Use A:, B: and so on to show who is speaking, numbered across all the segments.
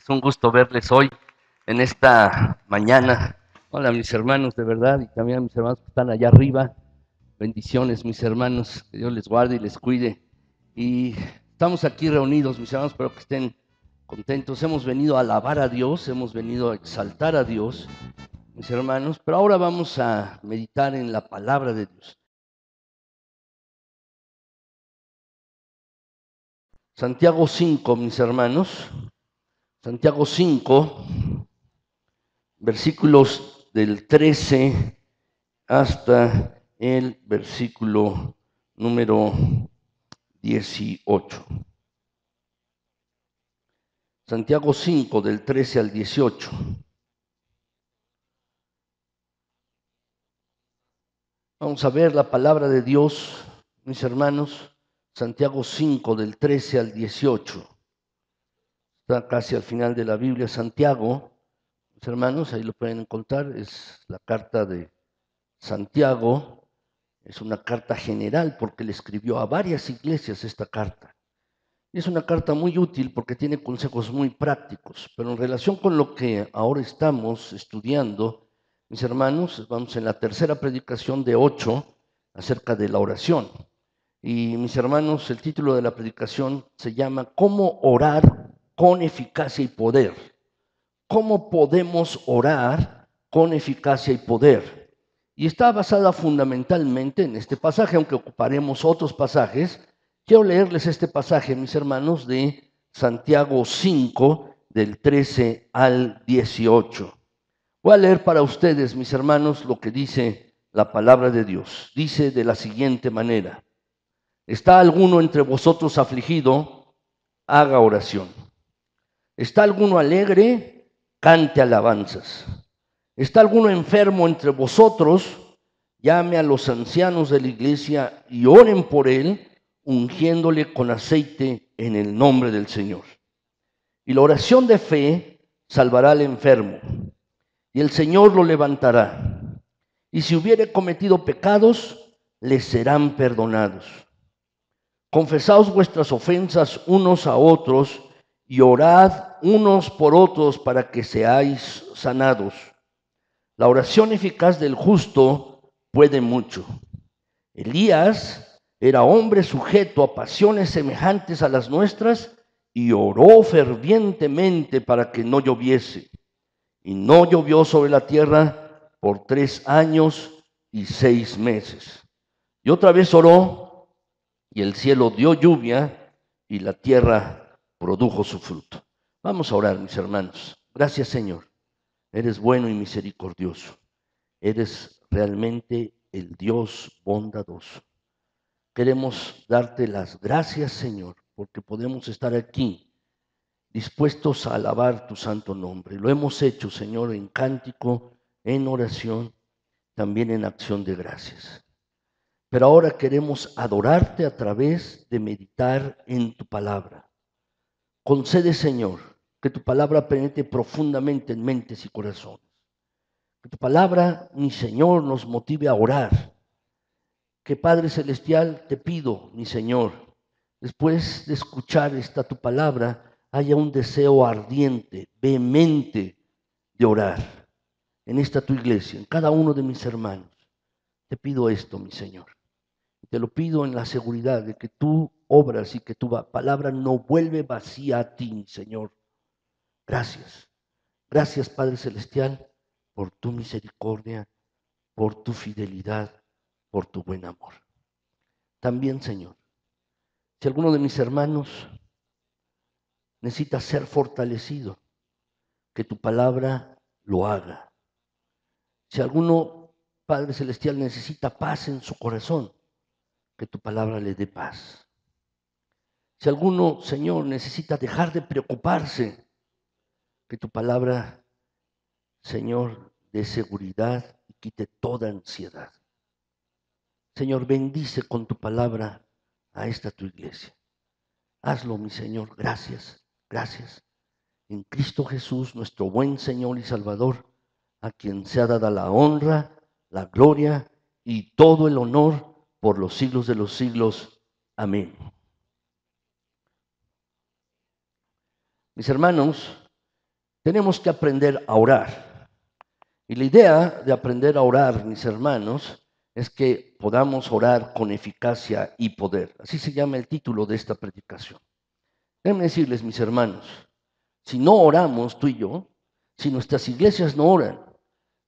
A: Es un gusto verles hoy en esta mañana. Hola mis hermanos, de verdad, y también a mis hermanos que están allá arriba. Bendiciones, mis hermanos, que Dios les guarde y les cuide. Y estamos aquí reunidos, mis hermanos, espero que estén contentos. Hemos venido a alabar a Dios, hemos venido a exaltar a Dios, mis hermanos, pero ahora vamos a meditar en la palabra de Dios. Santiago 5, mis hermanos. Santiago 5, versículos del 13 hasta el versículo número 18. Santiago 5, del 13 al 18. Vamos a ver la palabra de Dios, mis hermanos. Santiago 5, del 13 al 18. Está casi al final de la Biblia. Santiago, mis hermanos, ahí lo pueden encontrar, es la carta de Santiago. Es una carta general porque le escribió a varias iglesias esta carta. Es una carta muy útil porque tiene consejos muy prácticos, pero en relación con lo que ahora estamos estudiando, mis hermanos, vamos en la tercera predicación de 8 acerca de la oración. Y mis hermanos, el título de la predicación se llama ¿Cómo orar con eficacia y poder? ¿Cómo podemos orar con eficacia y poder? Y está basada fundamentalmente en este pasaje, aunque ocuparemos otros pasajes. Quiero leerles este pasaje, mis hermanos, de Santiago 5, del 13 al 18. Voy a leer para ustedes, mis hermanos, lo que dice la palabra de Dios. Dice de la siguiente manera: ¿está alguno entre vosotros afligido? Haga oración. ¿Está alguno alegre? Cante alabanzas. ¿Está alguno enfermo entre vosotros? Llame a los ancianos de la iglesia y oren por él, ungiéndole con aceite en el nombre del Señor. Y la oración de fe salvará al enfermo, y el Señor lo levantará. Y si hubiere cometido pecados, le serán perdonados. Confesaos vuestras ofensas unos a otros y orad unos por otros para que seáis sanados. La oración eficaz del justo puede mucho. Elías era hombre sujeto a pasiones semejantes a las nuestras y oró fervientemente para que no lloviese. Y no llovió sobre la tierra por 3 años y 6 meses. Y otra vez oró, y el cielo dio lluvia, y la tierra produjo su fruto. Vamos a orar, mis hermanos. Gracias, Señor. Eres bueno y misericordioso. Eres realmente el Dios bondadoso. Queremos darte las gracias, Señor, porque podemos estar aquí dispuestos a alabar tu santo nombre. Lo hemos hecho, Señor, en cántico, en oración, también en acción de gracias. Pero ahora queremos adorarte a través de meditar en tu palabra. Concede, Señor, que tu palabra penetre profundamente en mentes y corazones. Que tu palabra, mi Señor, nos motive a orar. Que Padre Celestial, te pido, mi Señor, después de escuchar esta tu palabra, haya un deseo ardiente, vehemente de orar en esta tu iglesia, en cada uno de mis hermanos. Te pido esto, mi Señor. Te lo pido en la seguridad de que tú obras y que tu palabra no vuelve vacía a ti, mi Señor. Gracias. Gracias, Padre Celestial, por tu misericordia, por tu fidelidad, por tu buen amor. También, Señor, si alguno de mis hermanos necesita ser fortalecido, que tu palabra lo haga. Si alguno, Padre Celestial, necesita paz en su corazón, que tu palabra le dé paz. Si alguno, Señor, necesita dejar de preocuparse, que tu palabra, Señor, dé seguridad y quite toda ansiedad. Señor, bendice con tu palabra a esta tu iglesia. Hazlo, mi Señor. Gracias, gracias. En Cristo Jesús, nuestro buen Señor y Salvador, a quien sea dada la honra, la gloria y todo el honor por los siglos de los siglos. Amén. Mis hermanos, tenemos que aprender a orar. Y la idea de aprender a orar, mis hermanos, es que podamos orar con eficacia y poder. Así se llama el título de esta predicación. Déjenme decirles, mis hermanos, si no oramos tú y yo, si nuestras iglesias no oran,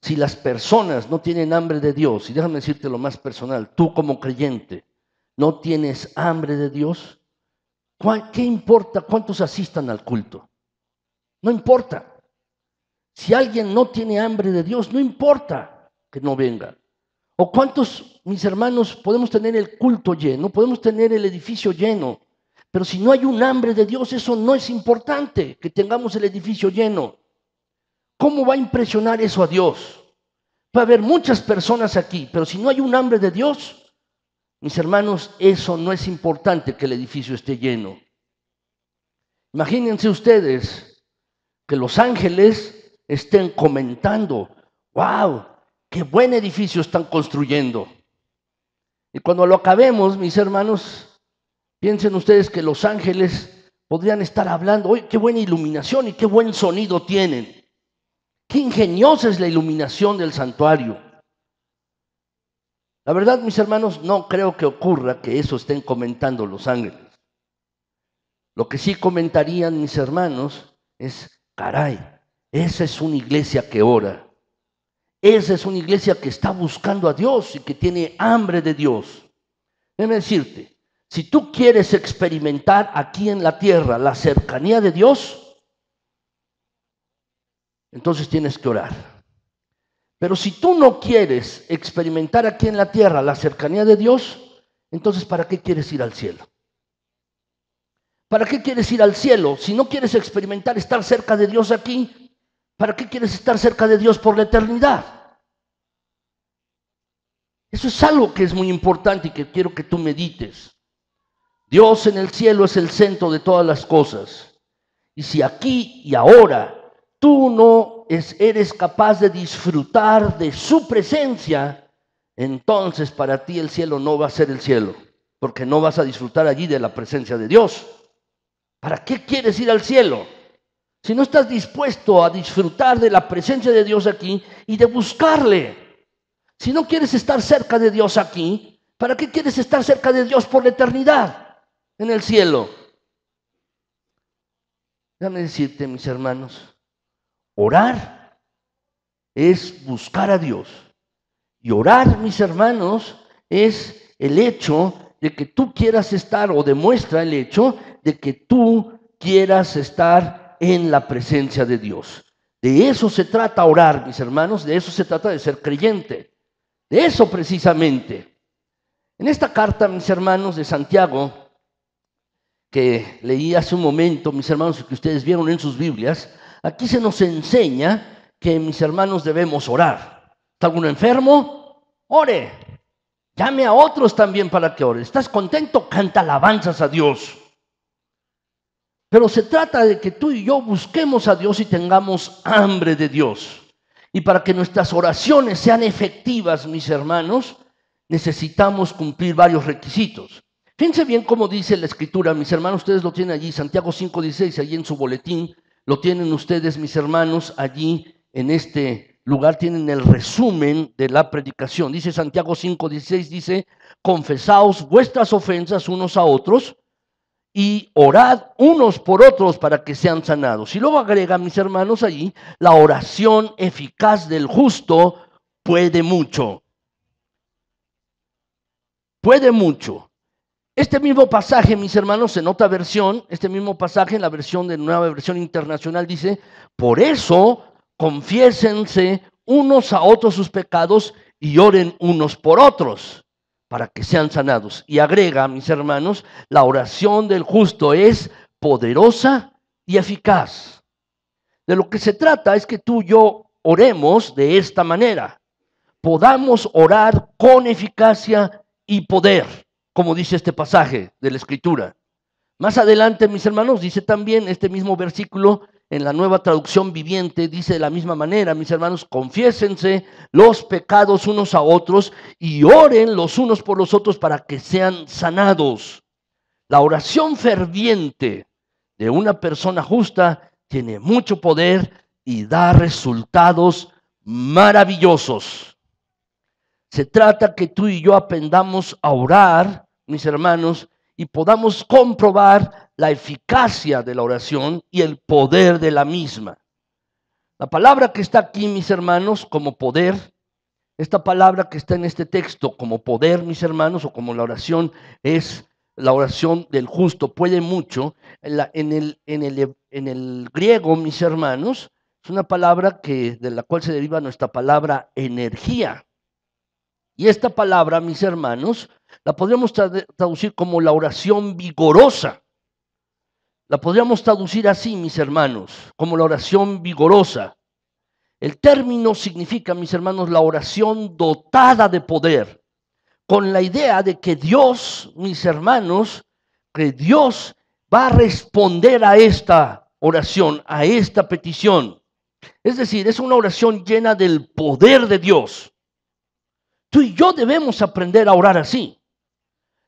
A: si las personas no tienen hambre de Dios, y déjame decirte lo más personal, tú como creyente no tienes hambre de Dios, ¿qué importa cuántos asistan al culto? No importa. Si alguien no tiene hambre de Dios, no importa que no venga. O cuántos, mis hermanos, podemos tener el culto lleno, podemos tener el edificio lleno, pero si no hay un hambre de Dios, eso no es importante, que tengamos el edificio lleno. ¿Cómo va a impresionar eso a Dios? Va a haber muchas personas aquí, pero si no hay un hambre de Dios, mis hermanos, eso no es importante que el edificio esté lleno. Imagínense ustedes que los ángeles estén comentando, wow, qué buen edificio están construyendo. Y cuando lo acabemos, mis hermanos, piensen ustedes que los ángeles podrían estar hablando, oye, qué buena iluminación y qué buen sonido tienen. Qué ingeniosa es la iluminación del santuario. La verdad, mis hermanos, no creo que ocurra que eso estén comentando los ángeles. Lo que sí comentarían mis hermanos es, caray, esa es una iglesia que ora. Esa es una iglesia que está buscando a Dios y que tiene hambre de Dios. Déjame decirte, si tú quieres experimentar aquí en la tierra la cercanía de Dios, entonces tienes que orar. Pero si tú no quieres experimentar aquí en la tierra la cercanía de Dios, entonces ¿para qué quieres ir al cielo? ¿Para qué quieres ir al cielo? Si no quieres experimentar estar cerca de Dios aquí, ¿para qué quieres estar cerca de Dios por la eternidad? Eso es algo que es muy importante y que quiero que tú medites. Dios en el cielo es el centro de todas las cosas. Y si aquí y ahora tú no eres capaz de disfrutar de su presencia, entonces para ti el cielo no va a ser el cielo, porque no vas a disfrutar allí de la presencia de Dios. ¿Para qué quieres ir al cielo? Si no estás dispuesto a disfrutar de la presencia de Dios aquí y de buscarle. Si no quieres estar cerca de Dios aquí, ¿para qué quieres estar cerca de Dios por la eternidad en el cielo? Déjame decirte, mis hermanos, orar es buscar a Dios. Y orar, mis hermanos, es el hecho de que tú quieras estar, o demuestra el hecho de que tú quieras estar en la presencia de Dios. De eso se trata orar, mis hermanos, de eso se trata de ser creyente. De eso precisamente. En esta carta, mis hermanos, de Santiago, que leí hace un momento, mis hermanos, que ustedes vieron en sus Biblias, aquí se nos enseña que, mis hermanos, debemos orar. ¿Está alguno enfermo? Ore. Llame a otros también para que ore. ¿Estás contento? Canta alabanzas a Dios. Pero se trata de que tú y yo busquemos a Dios y tengamos hambre de Dios. Y para que nuestras oraciones sean efectivas, mis hermanos, necesitamos cumplir varios requisitos. Fíjense bien cómo dice la Escritura, mis hermanos, ustedes lo tienen allí, Santiago 5:16, allí en su boletín, lo tienen ustedes, mis hermanos, allí en este lugar tienen el resumen de la predicación. Dice Santiago 5:16, dice, confesaos vuestras ofensas unos a otros y orad unos por otros para que sean sanados. Y luego agrega, mis hermanos, allí, la oración eficaz del justo puede mucho. Puede mucho. Este mismo pasaje, mis hermanos, en otra versión, este mismo pasaje en la versión de Nueva Versión Internacional dice, por eso confiésense unos a otros sus pecados y oren unos por otros para que sean sanados. Y agrega, mis hermanos, la oración del justo es poderosa y eficaz. De lo que se trata es que tú y yo oremos de esta manera. Podamos orar con eficacia y poder, como dice este pasaje de la Escritura. Más adelante, mis hermanos, dice también este mismo versículo en la Nueva Traducción Viviente, dice de la misma manera, mis hermanos, confiésense los pecados unos a otros y oren los unos por los otros para que sean sanados. La oración ferviente de una persona justa tiene mucho poder, y da resultados maravillosos. Se trata que tú y yo aprendamos a orar, mis hermanos, y podamos comprobar la eficacia de la oración y el poder de la misma. La palabra que está aquí, mis hermanos, como poder, esta palabra que está en este texto como poder, mis hermanos, o como la oración, es la oración del justo, puede mucho. En el griego, mis hermanos, es una palabra de la cual se deriva nuestra palabra energía. Y esta palabra, mis hermanos, la podríamos traducir como la oración vigorosa. La podríamos traducir así, mis hermanos, como la oración vigorosa. El término significa, mis hermanos, la oración dotada de poder, con la idea de que Dios, mis hermanos, que Dios va a responder a esta oración, a esta petición. Es decir, es una oración llena del poder de Dios. Tú y yo debemos aprender a orar así.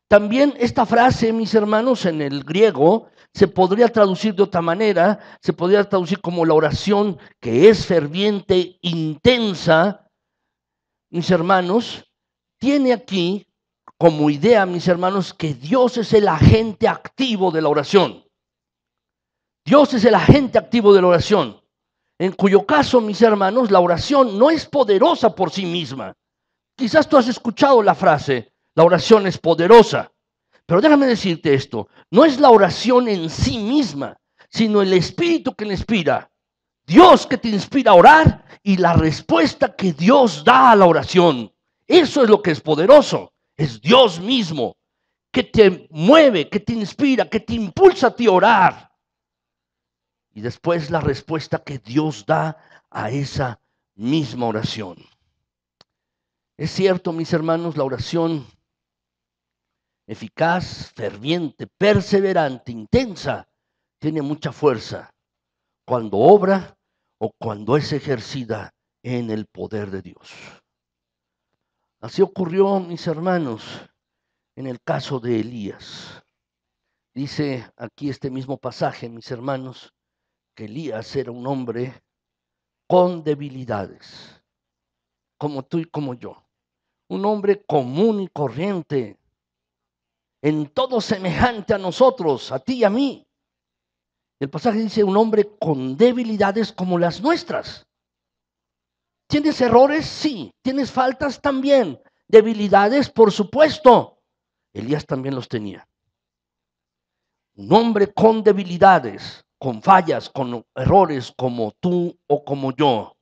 A: También esta frase, mis hermanos, en el griego se podría traducir de otra manera, se podría traducir como la oración que es ferviente, intensa, mis hermanos, tiene aquí como idea, mis hermanos, que Dios es el agente activo de la oración. Dios es el agente activo de la oración, en cuyo caso, mis hermanos, la oración no es poderosa por sí misma. Quizás tú has escuchado la frase, la oración es poderosa. Pero déjame decirte esto, no es la oración en sí misma, sino el Espíritu que le inspira. Dios que te inspira a orar y la respuesta que Dios da a la oración. Eso es lo que es poderoso. Es Dios mismo que te mueve, que te inspira, que te impulsa a ti a orar. Y después la respuesta que Dios da a esa misma oración. Es cierto, mis hermanos, la oración eficaz, ferviente, perseverante, intensa, tiene mucha fuerza cuando obra o cuando es ejercida en el poder de Dios. Así ocurrió, mis hermanos, en el caso de Elías. Dice aquí este mismo pasaje, mis hermanos, que Elías era un hombre con debilidades, como tú y como yo. Un hombre común y corriente, en todo semejante a nosotros, a ti y a mí. El pasaje dice un hombre con debilidades como las nuestras. ¿Tienes errores? Sí. ¿Tienes faltas? También. Debilidades, por supuesto. Elías también los tenía. Un hombre con debilidades, con fallas, con errores como tú o como yo.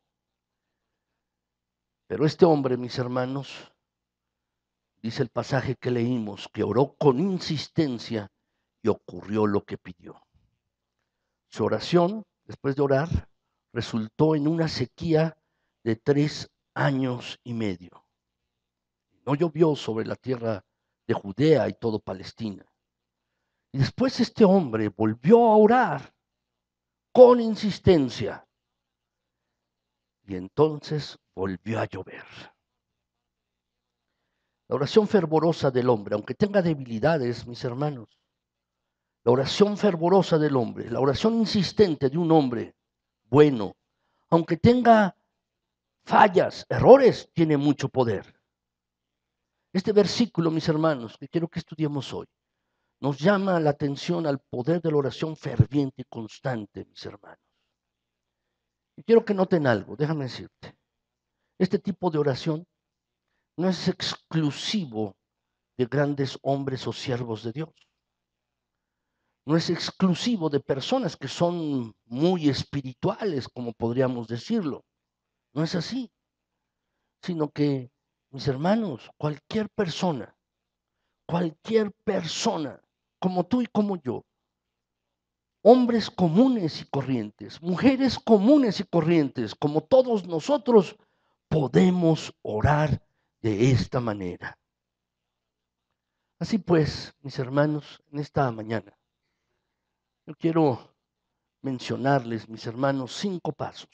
A: Pero este hombre, mis hermanos, dice el pasaje que leímos, que oró con insistencia y ocurrió lo que pidió. Su oración, después de orar, resultó en una sequía de 3 años y medio. No llovió sobre la tierra de Judea y todo Palestina. Y después este hombre volvió a orar con insistencia. Y entonces volvió a llover. La oración fervorosa del hombre, aunque tenga debilidades, mis hermanos, la oración fervorosa del hombre, la oración insistente de un hombre bueno, aunque tenga fallas, errores, tiene mucho poder. Este versículo, mis hermanos, que quiero que estudiemos hoy, nos llama la atención al poder de la oración ferviente y constante, mis hermanos. Y quiero que noten algo, déjame decirte. Este tipo de oración no es exclusivo de grandes hombres o siervos de Dios. No es exclusivo de personas que son muy espirituales, como podríamos decirlo. No es así, sino que, mis hermanos, cualquier persona, como tú y como yo, hombres comunes y corrientes, mujeres comunes y corrientes, como todos nosotros, podemos orar de esta manera. Así pues, mis hermanos, en esta mañana, yo quiero mencionarles, mis hermanos, 5 pasos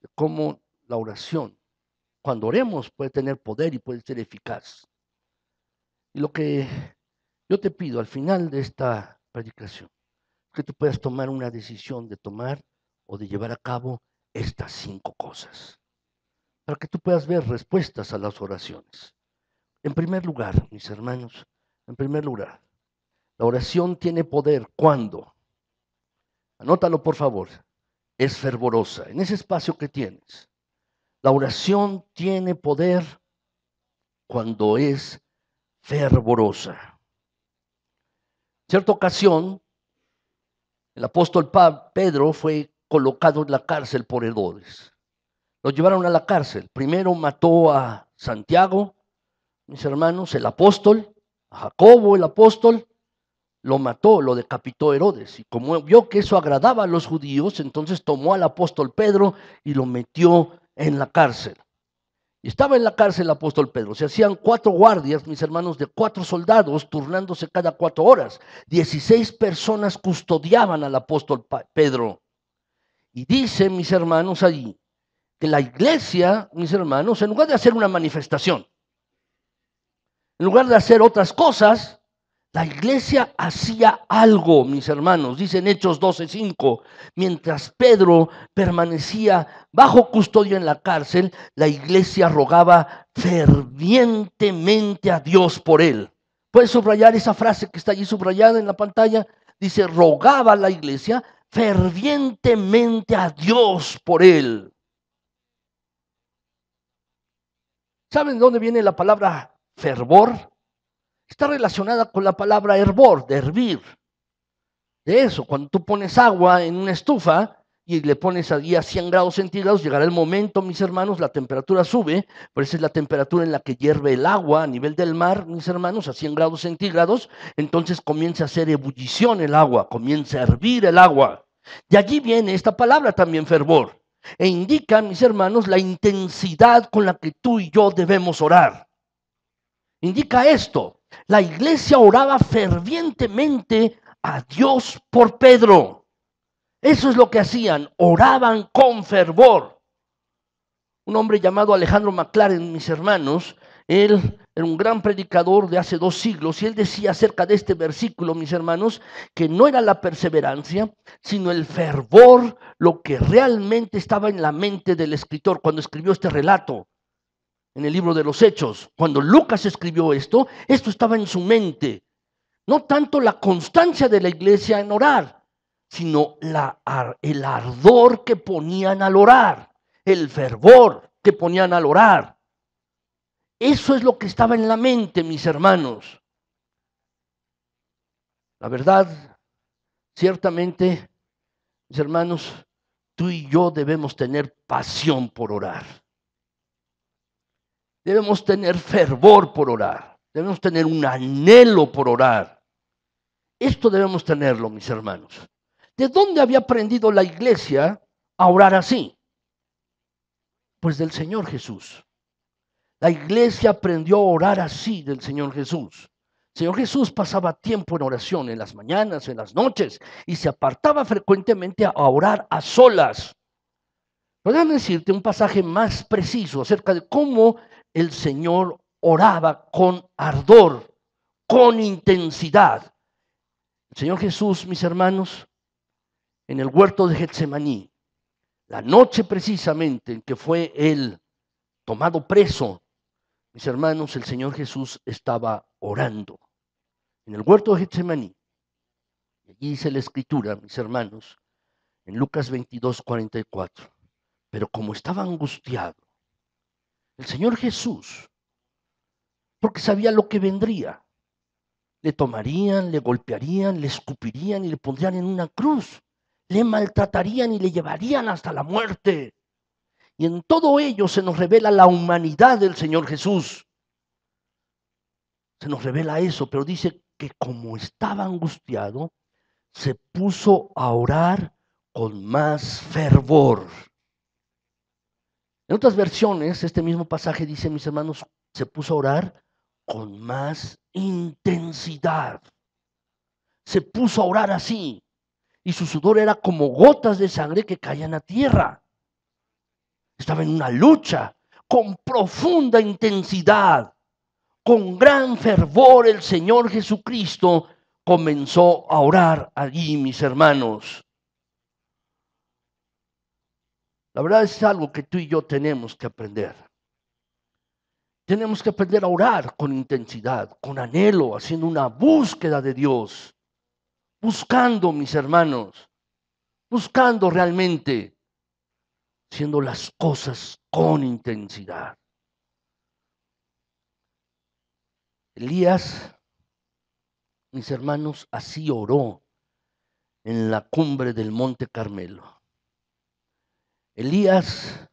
A: de cómo la oración, cuando oremos, puede tener poder y puede ser eficaz. Y lo que yo te pido al final de esta predicación, que tú puedas tomar una decisión de tomar o de llevar a cabo estas 5 cosas, para que tú puedas ver respuestas a las oraciones. En primer lugar, mis hermanos, en primer lugar, la oración tiene poder cuando, anótalo por favor, es fervorosa. En ese espacio que tienes, la oración tiene poder cuando es fervorosa. En cierta ocasión, el apóstol Pedro fue colocado en la cárcel por Herodes. Lo llevaron a la cárcel. Primero mató a Santiago, mis hermanos, el apóstol, a Jacobo, el apóstol, lo mató, lo decapitó Herodes. Y como vio que eso agradaba a los judíos, entonces tomó al apóstol Pedro y lo metió en la cárcel. Y estaba en la cárcel el apóstol Pedro. Se hacían 4 guardias, mis hermanos, de 4 soldados, turnándose cada 4 horas. 16 personas custodiaban al apóstol Pedro. Y dice, mis hermanos, allí, que la iglesia, mis hermanos, en lugar de hacer una manifestación, en lugar de hacer otras cosas, la iglesia hacía algo, mis hermanos. Dice en Hechos 12:5, mientras Pedro permanecía bajo custodia en la cárcel, la iglesia rogaba fervientemente a Dios por él. ¿Puedes subrayar esa frase que está allí subrayada en la pantalla? Dice, rogaba la iglesia fervientemente a Dios por él. ¿Saben de dónde viene la palabra fervor? Está relacionada con la palabra hervor, de hervir. De eso, cuando tú pones agua en una estufa y le pones allí a 100 grados centígrados, llegará el momento, mis hermanos, la temperatura sube, pero esa es la temperatura en la que hierve el agua a nivel del mar, mis hermanos, a 100 grados centígrados, entonces comienza a hacer ebullición el agua, comienza a hervir el agua. De allí viene esta palabra también, fervor, e indica, mis hermanos, la intensidad con la que tú y yo debemos orar. Indica esto, la iglesia oraba fervientemente a Dios por Pedro. Eso es lo que hacían, oraban con fervor. Un hombre llamado Alejandro McLaren, mis hermanos, él era un gran predicador de hace 2 siglos y él decía acerca de este versículo, mis hermanos, que no era la perseverancia, sino el fervor lo que realmente estaba en la mente del escritor cuando escribió este relato. En el libro de los Hechos, cuando Lucas escribió esto estaba en su mente. No tanto la constancia de la iglesia en orar, sino el ardor que ponían al orar, el fervor que ponían al orar. Eso es lo que estaba en la mente, mis hermanos. La verdad, ciertamente, mis hermanos, tú y yo debemos tener pasión por orar. Debemos tener fervor por orar. Debemos tener un anhelo por orar. Esto debemos tenerlo, mis hermanos. ¿De dónde había aprendido la iglesia a orar así? Pues del Señor Jesús. La iglesia aprendió a orar así del Señor Jesús. El Señor Jesús pasaba tiempo en oración, en las mañanas, en las noches, y se apartaba frecuentemente a orar a solas. Podrían decirte un pasaje más preciso acerca de cómo el Señor oraba con ardor, con intensidad. El Señor Jesús, mis hermanos, en el huerto de Getsemaní, la noche precisamente en que fue él tomado preso, mis hermanos, el Señor Jesús estaba orando en el huerto de Getsemaní. Y allí dice la escritura, mis hermanos, en Lucas 22:44. Pero como estaba angustiado, el Señor Jesús, porque sabía lo que vendría, le tomarían, le golpearían, le escupirían y le pondrían en una cruz. Le maltratarían y le llevarían hasta la muerte. Y en todo ello se nos revela la humanidad del Señor Jesús. Se nos revela eso, pero dice que como estaba angustiado, se puso a orar con más fervor. En otras versiones, este mismo pasaje dice, mis hermanos, se puso a orar con más intensidad. Se puso a orar así. Y su sudor era como gotas de sangre que caían a tierra. Estaba en una lucha con profunda intensidad, con gran fervor. El Señor Jesucristo comenzó a orar allí, mis hermanos. La verdad es algo que tú y yo tenemos que aprender. Tenemos que aprender a orar con intensidad, con anhelo, haciendo una búsqueda de Dios. Buscando, mis hermanos, buscando realmente, haciendo las cosas con intensidad. Elías, mis hermanos, así oró en la cumbre del Monte Carmelo. Elías,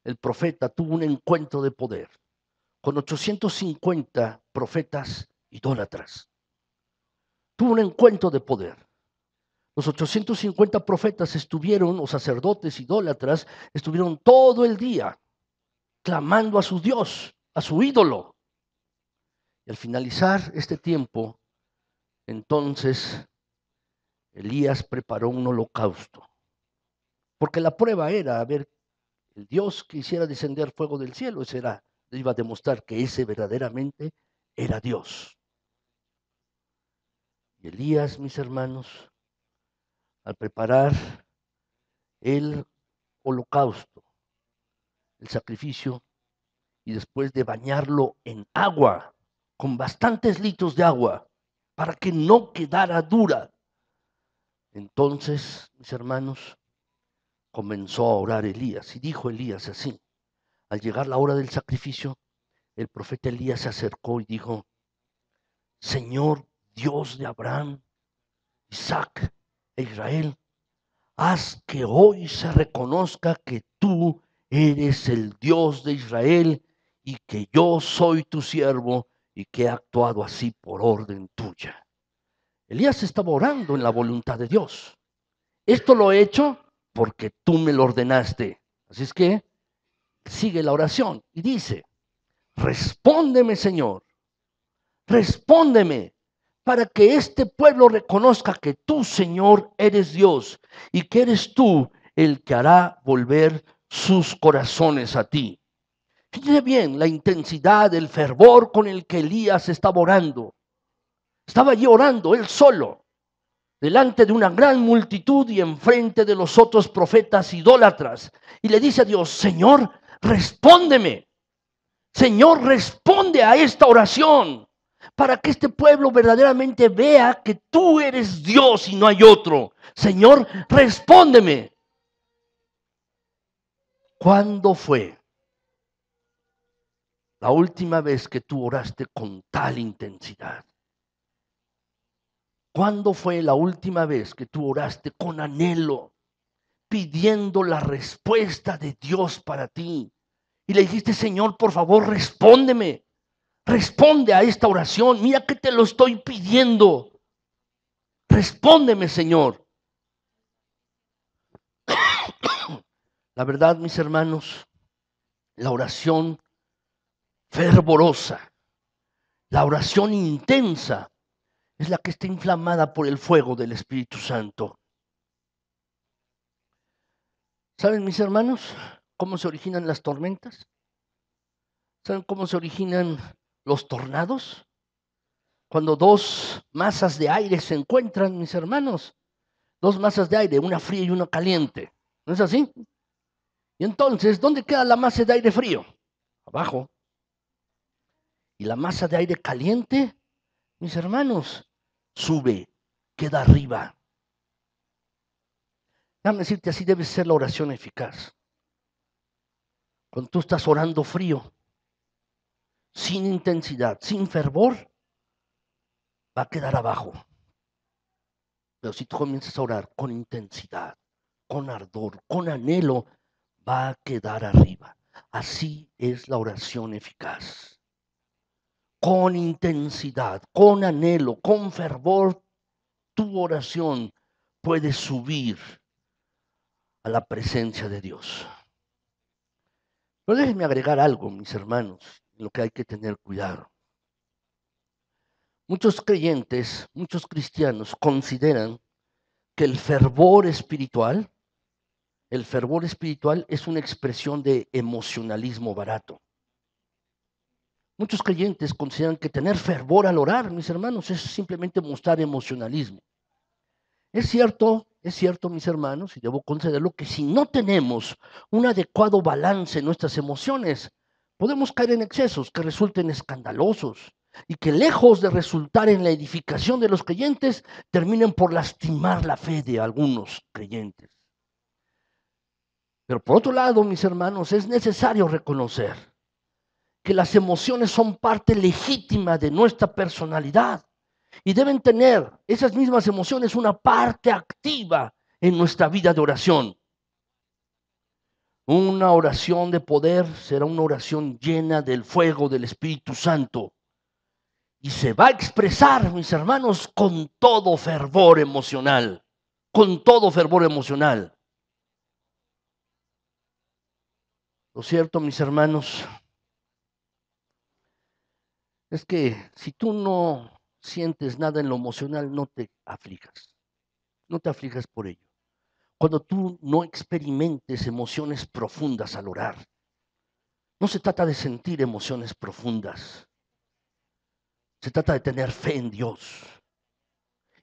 A: el profeta, tuvo un encuentro de poder con 850 profetas idólatras. Tuvo un encuentro de poder. Los 850 profetas estuvieron, o sacerdotes idólatras, estuvieron todo el día clamando a su Dios, a su ídolo. Y al finalizar este tiempo, entonces Elías preparó un holocausto. Porque la prueba era, a ver, el Dios que hiciera descender fuego del cielo, ese era, iba a demostrar que ese verdaderamente era Dios. Y Elías, mis hermanos, al preparar el holocausto, el sacrificio, y después de bañarlo en agua, con bastantes litros de agua, para que no quedara dura, entonces, mis hermanos, comenzó a orar Elías, y dijo Elías así: al llegar la hora del sacrificio, el profeta Elías se acercó y dijo: Señor Dios de Abraham, Isaac e Israel, haz que hoy se reconozca que tú eres el Dios de Israel y que yo soy tu siervo y que he actuado así por orden tuya. Elías estaba orando en la voluntad de Dios. Esto lo he hecho porque tú me lo ordenaste. Así es que sigue la oración y dice: respóndeme, Señor, respóndeme, para que este pueblo reconozca que tú, Señor, eres Dios y que eres tú el que hará volver sus corazones a ti. Fíjese bien la intensidad, el fervor con el que Elías estaba orando. Estaba allí orando él solo, delante de una gran multitud y enfrente de los otros profetas idólatras. Y le dice a Dios: Señor, respóndeme. Señor, responde a esta oración, para que este pueblo verdaderamente vea que tú eres Dios y no hay otro. Señor, respóndeme. ¿Cuándo fue la última vez que tú oraste con tal intensidad? ¿Cuándo fue la última vez que tú oraste con anhelo, pidiendo la respuesta de Dios para ti? Y le dijiste: Señor, por favor, respóndeme. Responde a esta oración. Mira que te lo estoy pidiendo. Respóndeme, Señor. La verdad, mis hermanos, la oración fervorosa, la oración intensa, es la que está inflamada por el fuego del Espíritu Santo. ¿Saben, mis hermanos, cómo se originan las tormentas? ¿Saben cómo se originan los tornados? Cuando dos masas de aire se encuentran, mis hermanos, dos masas de aire, una fría y una caliente. ¿No es así? Y entonces, ¿dónde queda la masa de aire frío? Abajo. Y la masa de aire caliente, mis hermanos, sube, queda arriba. Déjame decirte, así debe ser la oración eficaz. Cuando tú estás orando frío, sin intensidad, sin fervor, va a quedar abajo. Pero si tú comienzas a orar con intensidad, con ardor, con anhelo, va a quedar arriba. Así es la oración eficaz. Con intensidad, con anhelo, con fervor, tu oración puede subir a la presencia de Dios. Pero déjenme agregar algo, mis hermanos, en lo que hay que tener cuidado. Muchos creyentes, muchos cristianos consideran que el fervor espiritual es una expresión de emocionalismo barato. Muchos creyentes consideran que tener fervor al orar, mis hermanos, es simplemente mostrar emocionalismo. es cierto, mis hermanos, y debo concederlo, que si no tenemos un adecuado balance en nuestras emociones, podemos caer en excesos que resulten escandalosos y que lejos de resultar en la edificación de los creyentes, terminen por lastimar la fe de algunos creyentes. Pero por otro lado, mis hermanos, es necesario reconocer que las emociones son parte legítima de nuestra personalidad y deben tener esas mismas emociones una parte activa en nuestra vida de oración. Una oración de poder será una oración llena del fuego del Espíritu Santo y se va a expresar, mis hermanos, con todo fervor emocional, con todo fervor emocional. Lo cierto, mis hermanos, es que si tú no sientes nada en lo emocional, no te aflijas, no te aflijas por ello. Cuando tú no experimentes emociones profundas al orar, no se trata de sentir emociones profundas, se trata de tener fe en Dios.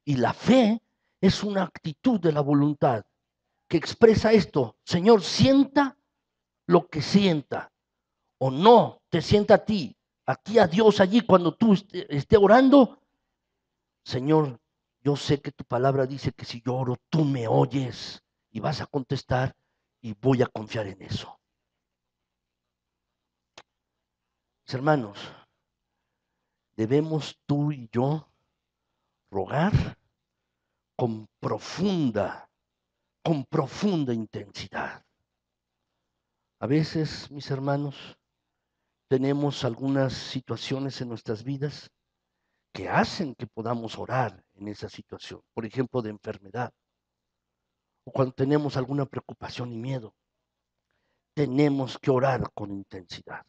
A: Y la fe es una actitud de la voluntad que expresa esto: Señor, sienta lo que sienta, o no te sienta a ti, aquí a Dios allí cuando tú estés orando. Señor, yo sé que tu palabra dice que si yo oro, tú me oyes y vas a contestar, y voy a confiar en eso. Mis hermanos, debemos tú y yo rogar con profunda intensidad. A veces, mis hermanos, tenemos algunas situaciones en nuestras vidas que hacen que podamos orar en esa situación, por ejemplo, de enfermedad, o cuando tenemos alguna preocupación y miedo, tenemos que orar con intensidad.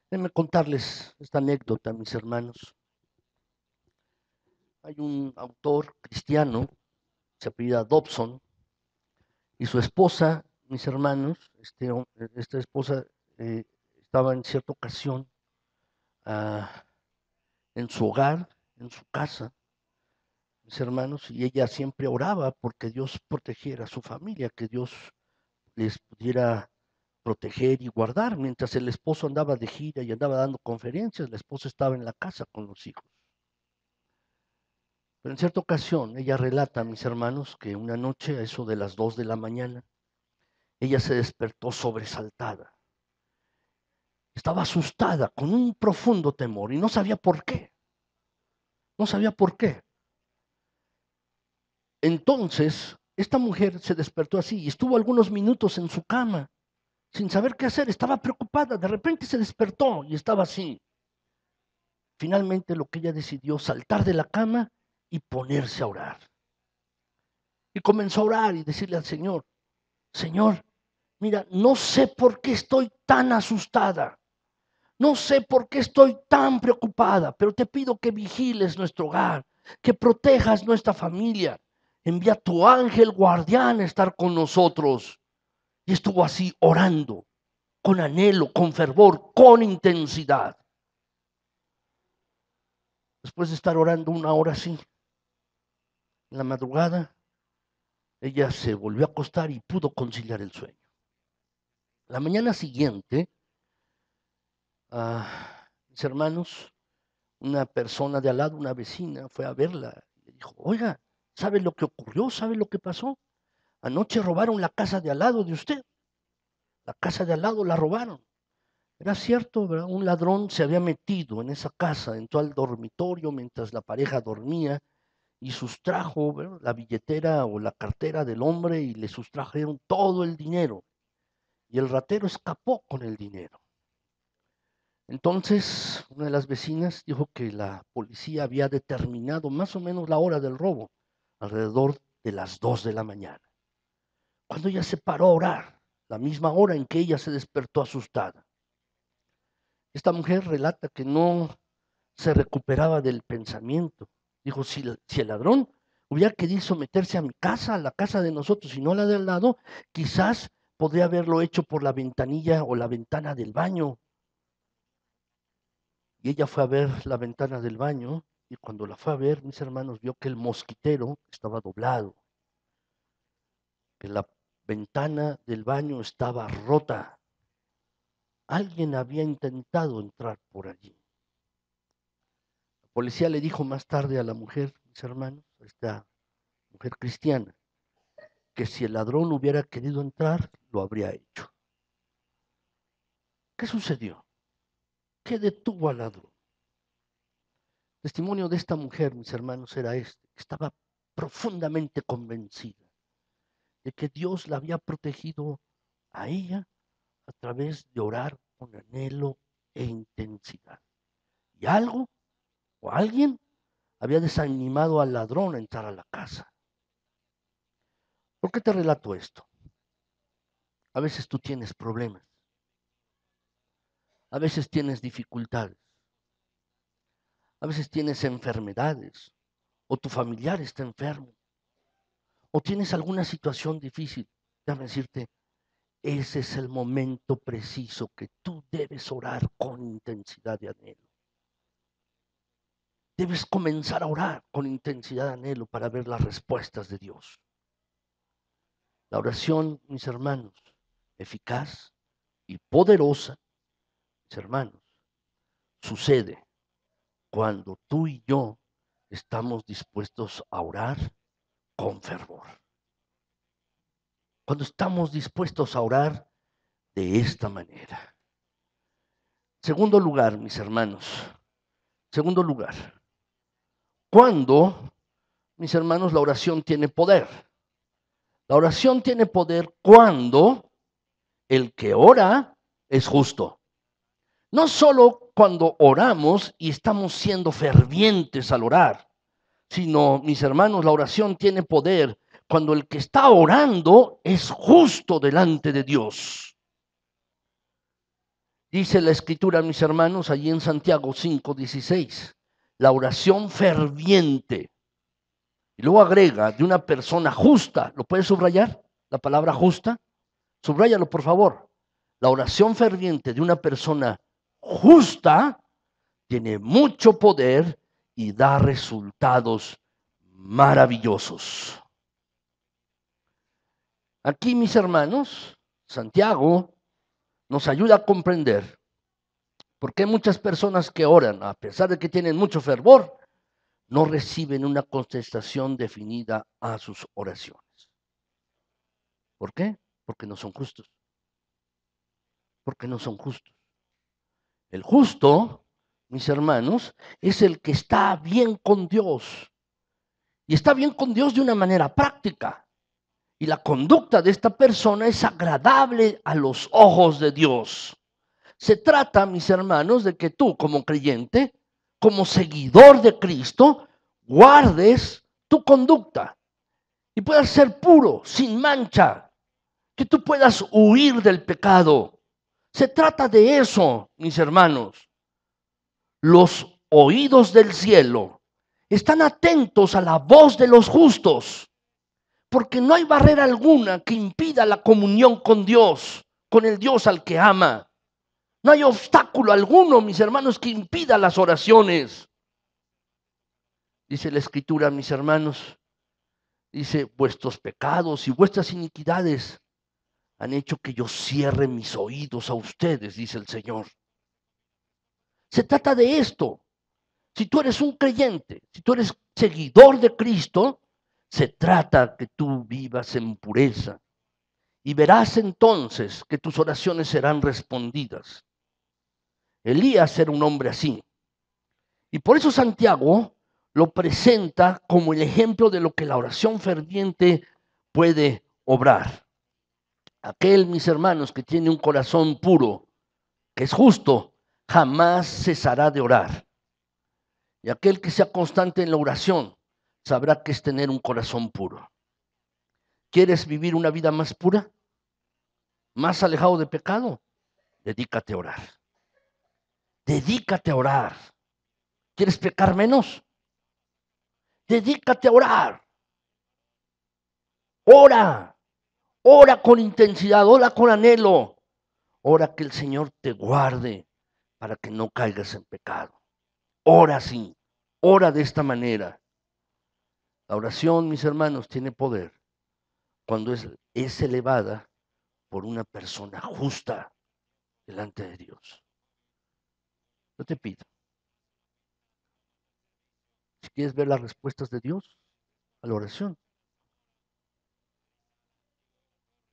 A: Déjenme contarles esta anécdota, mis hermanos. Hay un autor cristiano, se apellida Dobson, y su esposa, mis hermanos, esta esposa eh, estaba en cierta ocasión ah, en su hogar, en su casa, mis hermanos, y ella siempre oraba porque Dios protegiera a su familia, que Dios les pudiera proteger y guardar. Mientras el esposo andaba de gira y andaba dando conferencias, la esposa estaba en la casa con los hijos. Pero en cierta ocasión, ella relata, mis hermanos, que una noche, a eso de las 2 de la mañana, ella se despertó sobresaltada. Estaba asustada, con un profundo temor, y no sabía por qué. No sabía por qué. Entonces, esta mujer se despertó así y estuvo algunos minutos en su cama, sin saber qué hacer. Estaba preocupada. De repente se despertó y estaba así. Finalmente, lo que ella decidió, saltar de la cama y ponerse a orar. Y comenzó a orar y decirle al Señor: Señor, mira, no sé por qué estoy tan asustada. No sé por qué estoy tan preocupada, pero te pido que vigiles nuestro hogar, que protejas nuestra familia. Envía tu ángel guardián a estar con nosotros. Y estuvo así orando, con anhelo, con fervor, con intensidad. Después de estar orando una hora así, en la madrugada, ella se volvió a acostar y pudo conciliar el sueño. La mañana siguiente, mis hermanos, una persona de al lado, una vecina, fue a verla y le dijo: oiga, ¿sabe lo que ocurrió? ¿Sabe lo que pasó? Anoche robaron la casa de al lado de usted. La casa de al lado la robaron. Era cierto, ¿verdad? Un ladrón se había metido en esa casa, entró al dormitorio mientras la pareja dormía y sustrajo, ¿verdad?, la billetera o la cartera del hombre, y le sustrajeron todo el dinero. Y el ratero escapó con el dinero. Entonces, una de las vecinas dijo que la policía había determinado más o menos la hora del robo, alrededor de las 2 de la mañana. Cuando ella se paró a orar, la misma hora en que ella se despertó asustada. Esta mujer relata que no se recuperaba del pensamiento. Dijo: si el ladrón hubiera querido someterse a mi casa, a la casa de nosotros, y no a la del lado, quizás podría haberlo hecho por la ventanilla o la ventana del baño. Y ella fue a ver la ventana del baño y cuando la fue a ver, mis hermanos, vio que el mosquitero estaba doblado, que la ventana del baño estaba rota. Alguien había intentado entrar por allí. La policía le dijo más tarde a la mujer, mis hermanos, a esta mujer cristiana, que si el ladrón hubiera querido entrar, lo habría hecho. ¿Qué sucedió? ¿Qué detuvo al ladrón? El testimonio de esta mujer, mis hermanos, era este. Estaba profundamente convencida de que Dios la había protegido a ella a través de orar con anhelo e intensidad. Y algo o alguien había desanimado al ladrón a entrar a la casa. ¿Por qué te relato esto? A veces tú tienes problemas. A veces tienes dificultades. A veces tienes enfermedades. O tu familiar está enfermo. O tienes alguna situación difícil. Déjame decirte, ese es el momento preciso que tú debes orar con intensidad de anhelo. Debes comenzar a orar con intensidad de anhelo para ver las respuestas de Dios. La oración, mis hermanos, eficaz y poderosa, mis hermanos, sucede cuando tú y yo estamos dispuestos a orar con fervor. Cuando estamos dispuestos a orar de esta manera. Segundo lugar, mis hermanos. Segundo lugar. Cuando, mis hermanos, la oración tiene poder. La oración tiene poder cuando el que ora es justo. No solo cuando oramos y estamos siendo fervientes al orar, sino, mis hermanos, la oración tiene poder cuando el que está orando es justo delante de Dios. Dice la Escritura, mis hermanos, allí en Santiago 5:16, la oración ferviente. Y luego agrega, de una persona justa. ¿Lo puedes subrayar? La palabra justa. Subráyalo, por favor. La oración ferviente de una persona justa tiene mucho poder y da resultados maravillosos. Aquí, mis hermanos, Santiago nos ayuda a comprender por qué muchas personas que oran, a pesar de que tienen mucho fervor, no reciben una contestación definida a sus oraciones. ¿Por qué? Porque no son justos. Porque no son justos. El justo, mis hermanos, es el que está bien con Dios. Y está bien con Dios de una manera práctica. Y la conducta de esta persona es agradable a los ojos de Dios. Se trata, mis hermanos, de que tú como creyente, como seguidor de Cristo, guardes tu conducta y puedas ser puro, sin mancha, que tú puedas huir del pecado. Se trata de eso, mis hermanos. Los oídos del cielo están atentos a la voz de los justos, porque no hay barrera alguna que impida la comunión con Dios, con el Dios al que ama. No hay obstáculo alguno, mis hermanos, que impida las oraciones. Dice la Escritura, mis hermanos, dice, vuestros pecados y vuestras iniquidades han hecho que yo cierre mis oídos a ustedes, dice el Señor. Se trata de esto. Si tú eres un creyente, si tú eres seguidor de Cristo, se trata que tú vivas en pureza. Y verás entonces que tus oraciones serán respondidas. Elías era un hombre así. Y por eso Santiago lo presenta como el ejemplo de lo que la oración ferviente puede obrar. Aquel, mis hermanos, que tiene un corazón puro, que es justo, jamás cesará de orar. Y aquel que sea constante en la oración sabrá que es tener un corazón puro. ¿Quieres vivir una vida más pura? ¿Más alejado de pecado? Dedícate a orar. Dedícate a orar. ¿Quieres pecar menos? Dedícate a orar. Ora. Ora con intensidad, ora con anhelo. Ora que el Señor te guarde para que no caigas en pecado. Ora así. ora de esta manera. La oración, mis hermanos, tiene poder cuando es elevada por una persona justa delante de Dios. Yo te pido, si quieres ver las respuestas de Dios a la oración,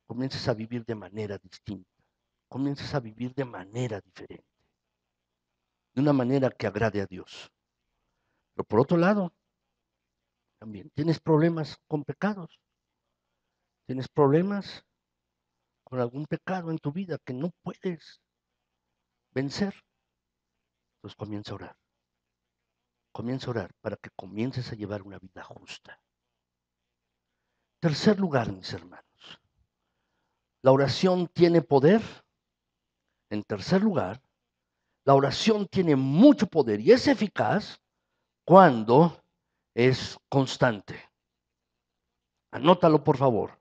A: comiences a vivir de manera distinta, comiences a vivir de manera diferente, de una manera que agrade a Dios. Pero por otro lado, también tienes problemas con pecados, tienes problemas con algún pecado en tu vida que no puedes vencer. Entonces comienza a orar para que comiences a llevar una vida justa. Tercer lugar, mis hermanos, la oración tiene poder. En tercer lugar, la oración tiene mucho poder y es eficaz cuando es constante. Anótalo, por favor.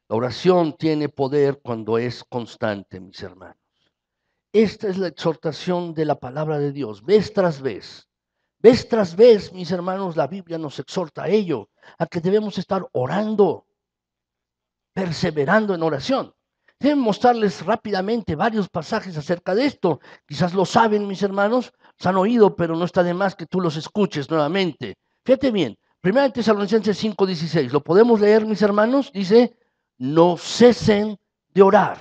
A: La oración tiene poder cuando es constante, mis hermanos. Esta es la exhortación de la palabra de Dios, vez tras vez. Vez tras vez, mis hermanos, la Biblia nos exhorta a ello, a que debemos estar orando, perseverando en oración. Deben mostrarles rápidamente varios pasajes acerca de esto. Quizás lo saben, mis hermanos, se han oído, pero no está de más que tú los escuches nuevamente. Fíjate bien, 1 Tesalonicenses 5:16, ¿lo podemos leer, mis hermanos? Dice, no cesen de orar,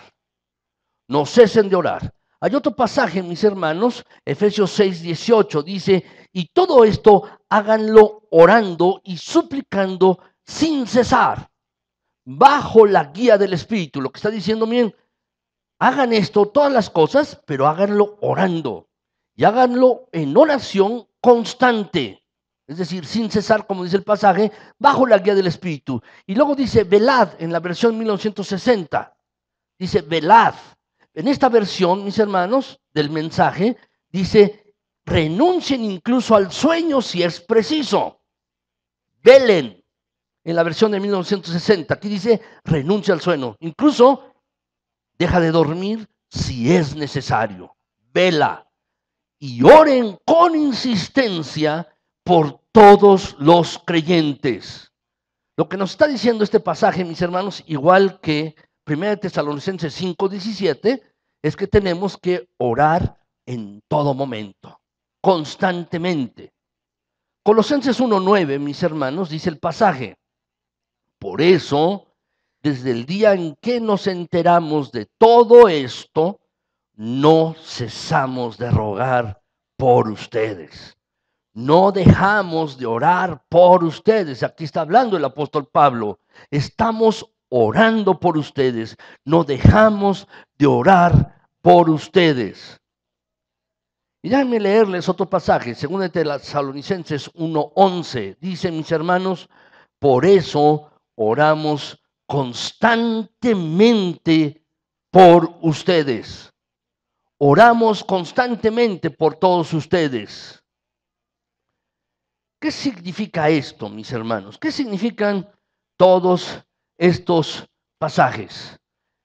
A: no cesen de orar. Hay otro pasaje, mis hermanos, Efesios 6:18, dice, y todo esto háganlo orando y suplicando sin cesar, bajo la guía del Espíritu. Lo que está diciendo bien, hagan esto, todas las cosas, pero háganlo orando y háganlo en oración constante. Es decir, sin cesar, como dice el pasaje, bajo la guía del Espíritu. Y luego dice, velad, en la versión 1960. Dice, velad. En esta versión, mis hermanos, del mensaje, dice, renuncien incluso al sueño si es preciso. Velen. En la versión de 1960, aquí dice, renuncia al sueño. Incluso, deja de dormir si es necesario. Vela. Y oren con insistencia por todos los creyentes. Lo que nos está diciendo este pasaje, mis hermanos, igual que 1 Tesalonicenses 5:17, es que tenemos que orar en todo momento, constantemente. Colosenses 1:9, mis hermanos, dice el pasaje, por eso, desde el día en que nos enteramos de todo esto, no cesamos de rogar por ustedes. No dejamos de orar por ustedes. Aquí está hablando el apóstol Pablo. Estamos orando por ustedes. No dejamos de orar por ustedes. Y déjenme leerles otro pasaje, 2 Tesalonicenses 1:11. Dice, mis hermanos, por eso oramos constantemente por ustedes. Oramos constantemente por todos ustedes. ¿Qué significa esto, mis hermanos? ¿Qué significan todos estos pasajes?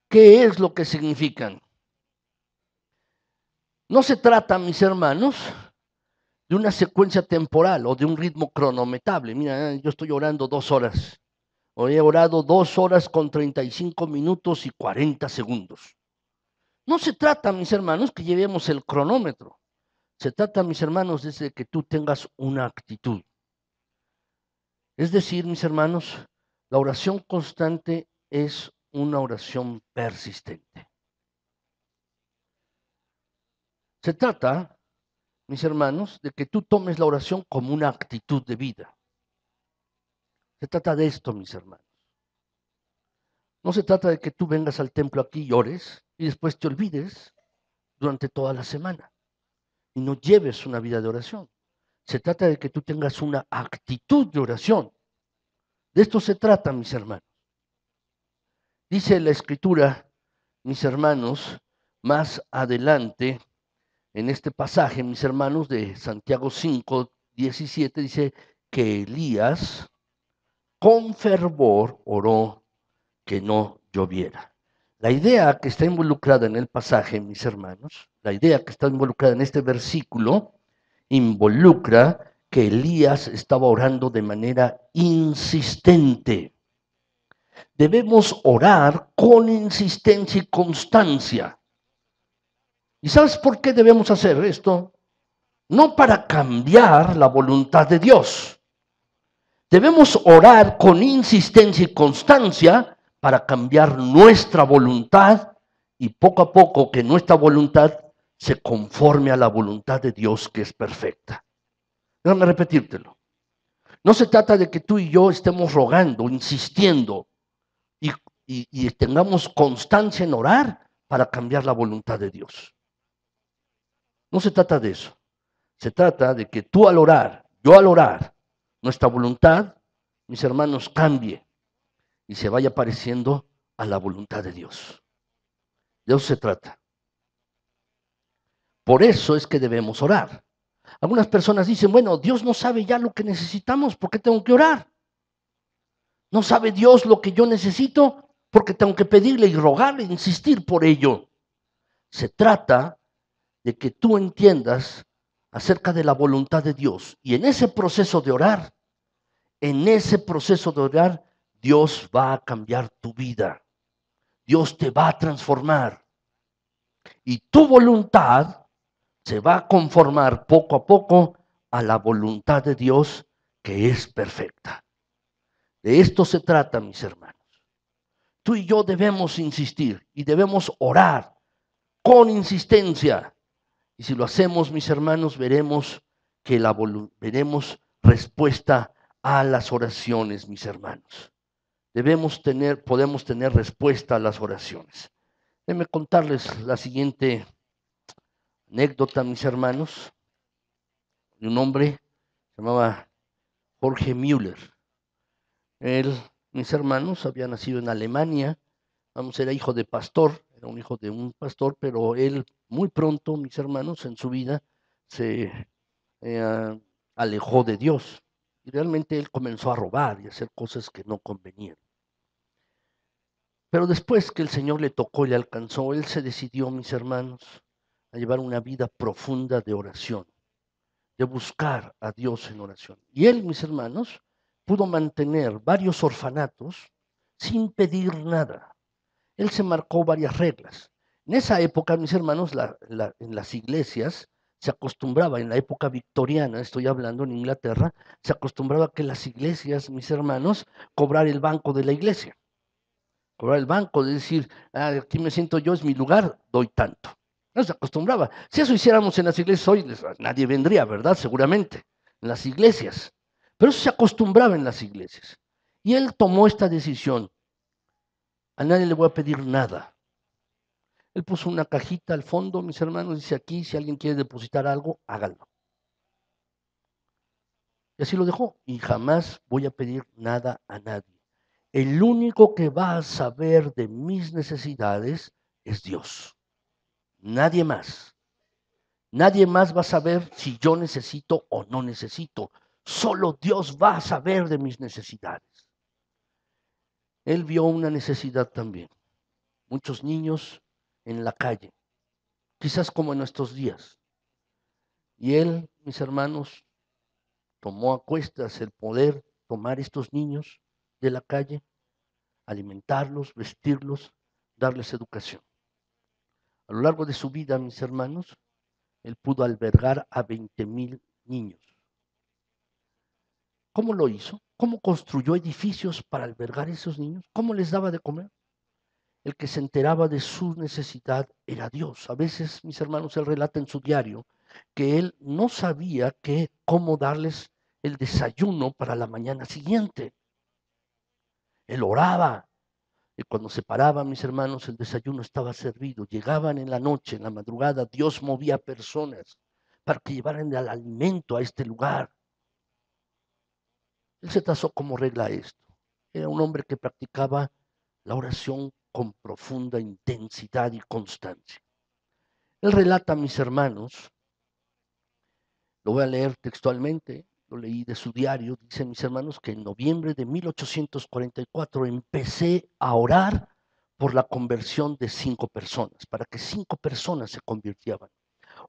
A: ¿Qué es lo que significan? No se trata, mis hermanos, de una secuencia temporal o de un ritmo cronometrable. Mira, yo estoy orando 2 horas. Hoy he orado 2 horas con 35 minutos y 40 segundos. No se trata, mis hermanos, que llevemos el cronómetro. Se trata, mis hermanos, desde que tú tengas una actitud. Es decir, mis hermanos, la oración constante es una oración persistente. Se trata, mis hermanos, de que tú tomes la oración como una actitud de vida. Se trata de esto, mis hermanos. No se trata de que tú vengas al templo aquí y ores y después te olvides durante toda la semana y no lleves una vida de oración. Se trata de que tú tengas una actitud de oración. De esto se trata, mis hermanos. Dice la Escritura, mis hermanos, más adelante, en este pasaje, mis hermanos, de Santiago 5:17, dice que Elías con fervor oró que no lloviera. La idea que está involucrada en el pasaje, mis hermanos, la idea que está involucrada en este versículo, involucra que Elías estaba orando de manera insistente. Debemos orar con insistencia y constancia. ¿Y sabes por qué debemos hacer esto? No para cambiar la voluntad de Dios. Debemos orar con insistencia y constancia para cambiar nuestra voluntad y poco a poco que nuestra voluntad se conforme a la voluntad de Dios, que es perfecta. Déjame repetírtelo. No se trata de que tú y yo estemos rogando, insistiendo y tengamos constancia en orar para cambiar la voluntad de Dios. No se trata de eso. Se trata de que tú al orar, yo al orar, nuestra voluntad, mis hermanos, cambie y se vaya pareciendo a la voluntad de Dios. De eso se trata. Por eso es que debemos orar. Algunas personas dicen, bueno, Dios no sabe ya lo que necesitamos, ¿por qué tengo que orar? ¿No sabe Dios lo que yo necesito? Porque tengo que pedirle y rogarle, insistir por ello. Se trata de que tú entiendas acerca de la voluntad de Dios. Y en ese proceso de orar, Dios va a cambiar tu vida. Dios te va a transformar. Y tu voluntad se va a conformar poco a poco a la voluntad de Dios, que es perfecta. De esto se trata, mis hermanos. Tú y yo debemos insistir y debemos orar con insistencia. Y si lo hacemos, mis hermanos, veremos veremos respuesta a las oraciones, mis hermanos. Podemos tener respuesta a las oraciones. Déjenme contarles la siguiente anécdota, mis hermanos, de un hombre se llamaba Jorge Müller. Él, mis hermanos, había nacido en Alemania, era hijo de pastor, era un hijo de un pastor, pero él muy pronto, mis hermanos, en su vida se alejó de Dios. Y realmente él comenzó a robar y a hacer cosas que no convenían. Pero después que el Señor le tocó y le alcanzó, él se decidió, mis hermanos, a llevar una vida profunda de oración, de buscar a Dios en oración. Y él, mis hermanos, pudo mantener varios orfanatos sin pedir nada. Él se marcó varias reglas. En esa época, mis hermanos, en las iglesias se acostumbraba, en la época victoriana, estoy hablando en Inglaterra, se acostumbraba que las iglesias, mis hermanos, cobrar el banco de la iglesia. Cobrar el banco, es decir, aquí me siento yo, es mi lugar, doy tanto. No se acostumbraba. Si eso hiciéramos en las iglesias hoy, nadie vendría, ¿verdad? Seguramente, en las iglesias. Pero eso se acostumbraba en las iglesias. Y él tomó esta decisión. A nadie le voy a pedir nada. Él puso una cajita al fondo, mis hermanos, dice aquí, si alguien quiere depositar algo, háganlo. Y así lo dejó. Y jamás voy a pedir nada a nadie. El único que va a saber de mis necesidades es Dios. Nadie más. Nadie más va a saber si yo necesito o no necesito. Solo Dios va a saber de mis necesidades. Él vio una necesidad también. Muchos niños en la calle, quizás como en nuestros días. Y él, mis hermanos, tomó a cuestas el poder tomar estos niños de la calle, alimentarlos, vestirlos, darles educación. A lo largo de su vida, mis hermanos, él pudo albergar a 20,000 niños. ¿Cómo lo hizo? ¿Cómo construyó edificios para albergar a esos niños? ¿Cómo les daba de comer? El que se enteraba de su necesidad era Dios. A veces, mis hermanos, él relata en su diario que él no sabía cómo darles el desayuno para la mañana siguiente. Él oraba y cuando se paraba, mis hermanos, el desayuno estaba servido. Llegaban en la noche, en la madrugada, Dios movía personas para que llevaran el alimento a este lugar. Él se trazó como regla esto. Era un hombre que practicaba la oración con profunda intensidad y constancia. Él relata, mis hermanos, lo voy a leer textualmente, lo leí de su diario, dice, mis hermanos, que en noviembre de 1844 empecé a orar por la conversión de 5 personas, para que 5 personas se convirtieran.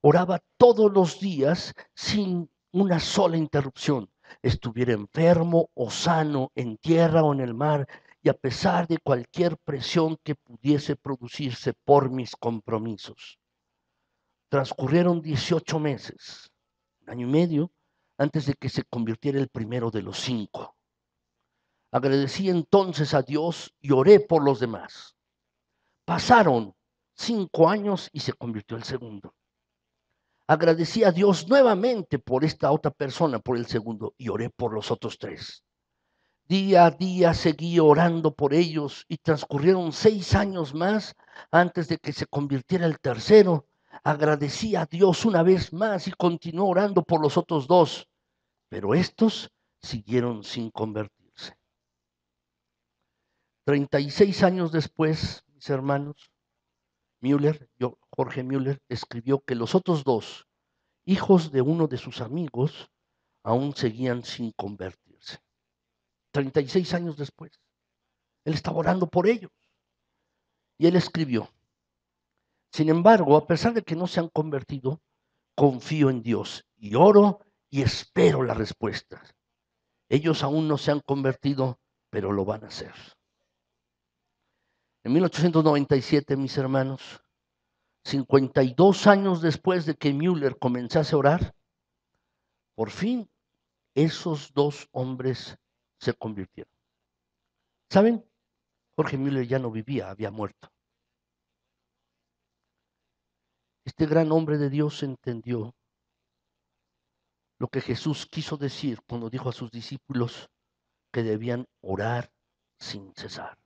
A: Oraba todos los días sin una sola interrupción, estuviera enfermo o sano, en tierra o en el mar, y a pesar de cualquier presión que pudiese producirse por mis compromisos. Transcurrieron 18 meses, un año y medio, antes de que se convirtiera el primero de los 5. Agradecí entonces a Dios y oré por los demás. Pasaron 5 años y se convirtió el segundo. Agradecí a Dios nuevamente por esta otra persona, por el segundo, y oré por los otros 3. Día a día seguí orando por ellos y transcurrieron 6 años más antes de que se convirtiera el tercero. Agradecí a Dios una vez más y continué orando por los otros 2, pero estos siguieron sin convertirse. 36 años después, mis hermanos, Jorge Müller, escribió que los otros 2, hijos de uno de sus amigos, aún seguían sin convertirse. 36 años después, él estaba orando por ellos. Y él escribió: sin embargo, a pesar de que no se han convertido, confío en Dios y oro y espero la respuesta. Ellos aún no se han convertido, pero lo van a hacer. En 1897, mis hermanos, 52 años después de que Müller comenzase a orar, por fin esos 2 hombres se convirtieron. ¿Saben? Jorge Müller ya no vivía, había muerto. Este gran hombre de Dios entendió lo que Jesús quiso decir cuando dijo a sus discípulos que debían orar sin cesar.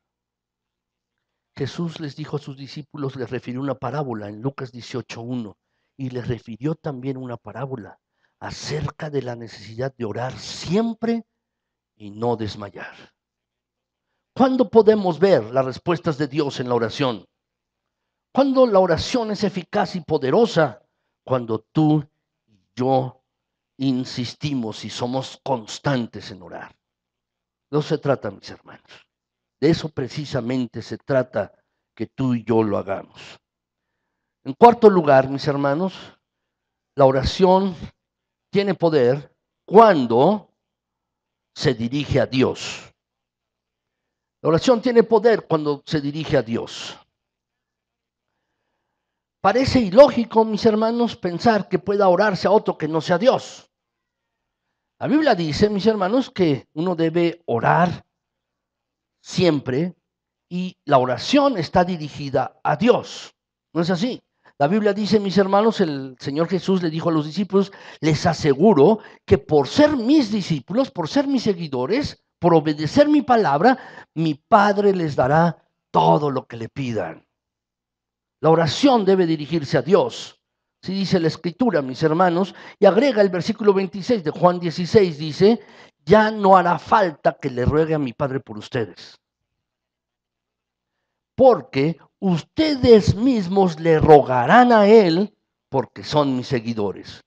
A: Jesús les dijo a sus discípulos, les refirió una parábola en Lucas 18:1 y les refirió también una parábola acerca de la necesidad de orar siempre y no desmayar. ¿Cuándo podemos ver las respuestas de Dios en la oración? Cuando la oración es eficaz y poderosa, cuando tú y yo insistimos y somos constantes en orar. De eso se trata, mis hermanos. De eso precisamente se trata, que tú y yo lo hagamos. En cuarto lugar, mis hermanos, la oración tiene poder cuando se dirige a Dios. La oración tiene poder cuando se dirige a Dios. Parece ilógico, mis hermanos, pensar que pueda orarse a otro que no sea Dios. La Biblia dice, mis hermanos, que uno debe orar siempre y la oración está dirigida a Dios. ¿No es así? La Biblia dice, mis hermanos, el Señor Jesús le dijo a los discípulos, les aseguro que por ser mis discípulos, por ser mis seguidores, por obedecer mi palabra, mi Padre les dará todo lo que le pidan. La oración debe dirigirse a Dios. Así dice la Escritura, mis hermanos, y agrega el versículo 26 de Juan 16, dice, ya no hará falta que le ruegue a mi Padre por ustedes, porque ustedes mismos le rogarán a Él, porque son mis seguidores.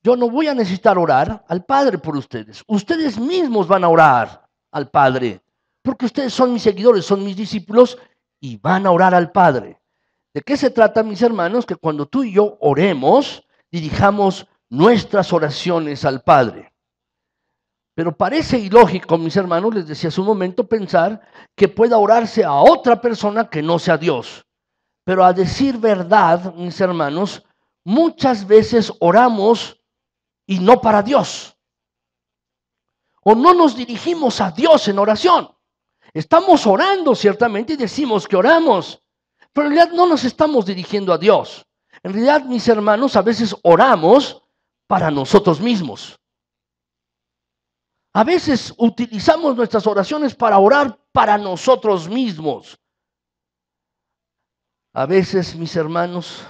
A: Yo no voy a necesitar orar al Padre por ustedes. Ustedes mismos van a orar al Padre, porque ustedes son mis seguidores, son mis discípulos y van a orar al Padre. ¿De qué se trata, mis hermanos? Que cuando tú y yo oremos, dirijamos nuestras oraciones al Padre. Pero parece ilógico, mis hermanos, les decía hace un momento, pensar que pueda orarse a otra persona que no sea Dios. Pero a decir verdad, mis hermanos, muchas veces oramos y no para Dios. O no nos dirigimos a Dios en oración. Estamos orando ciertamente y decimos que oramos, pero en realidad no nos estamos dirigiendo a Dios. En realidad, mis hermanos, a veces oramos para nosotros mismos. A veces utilizamos nuestras oraciones para orar para nosotros mismos. A veces, mis hermanos,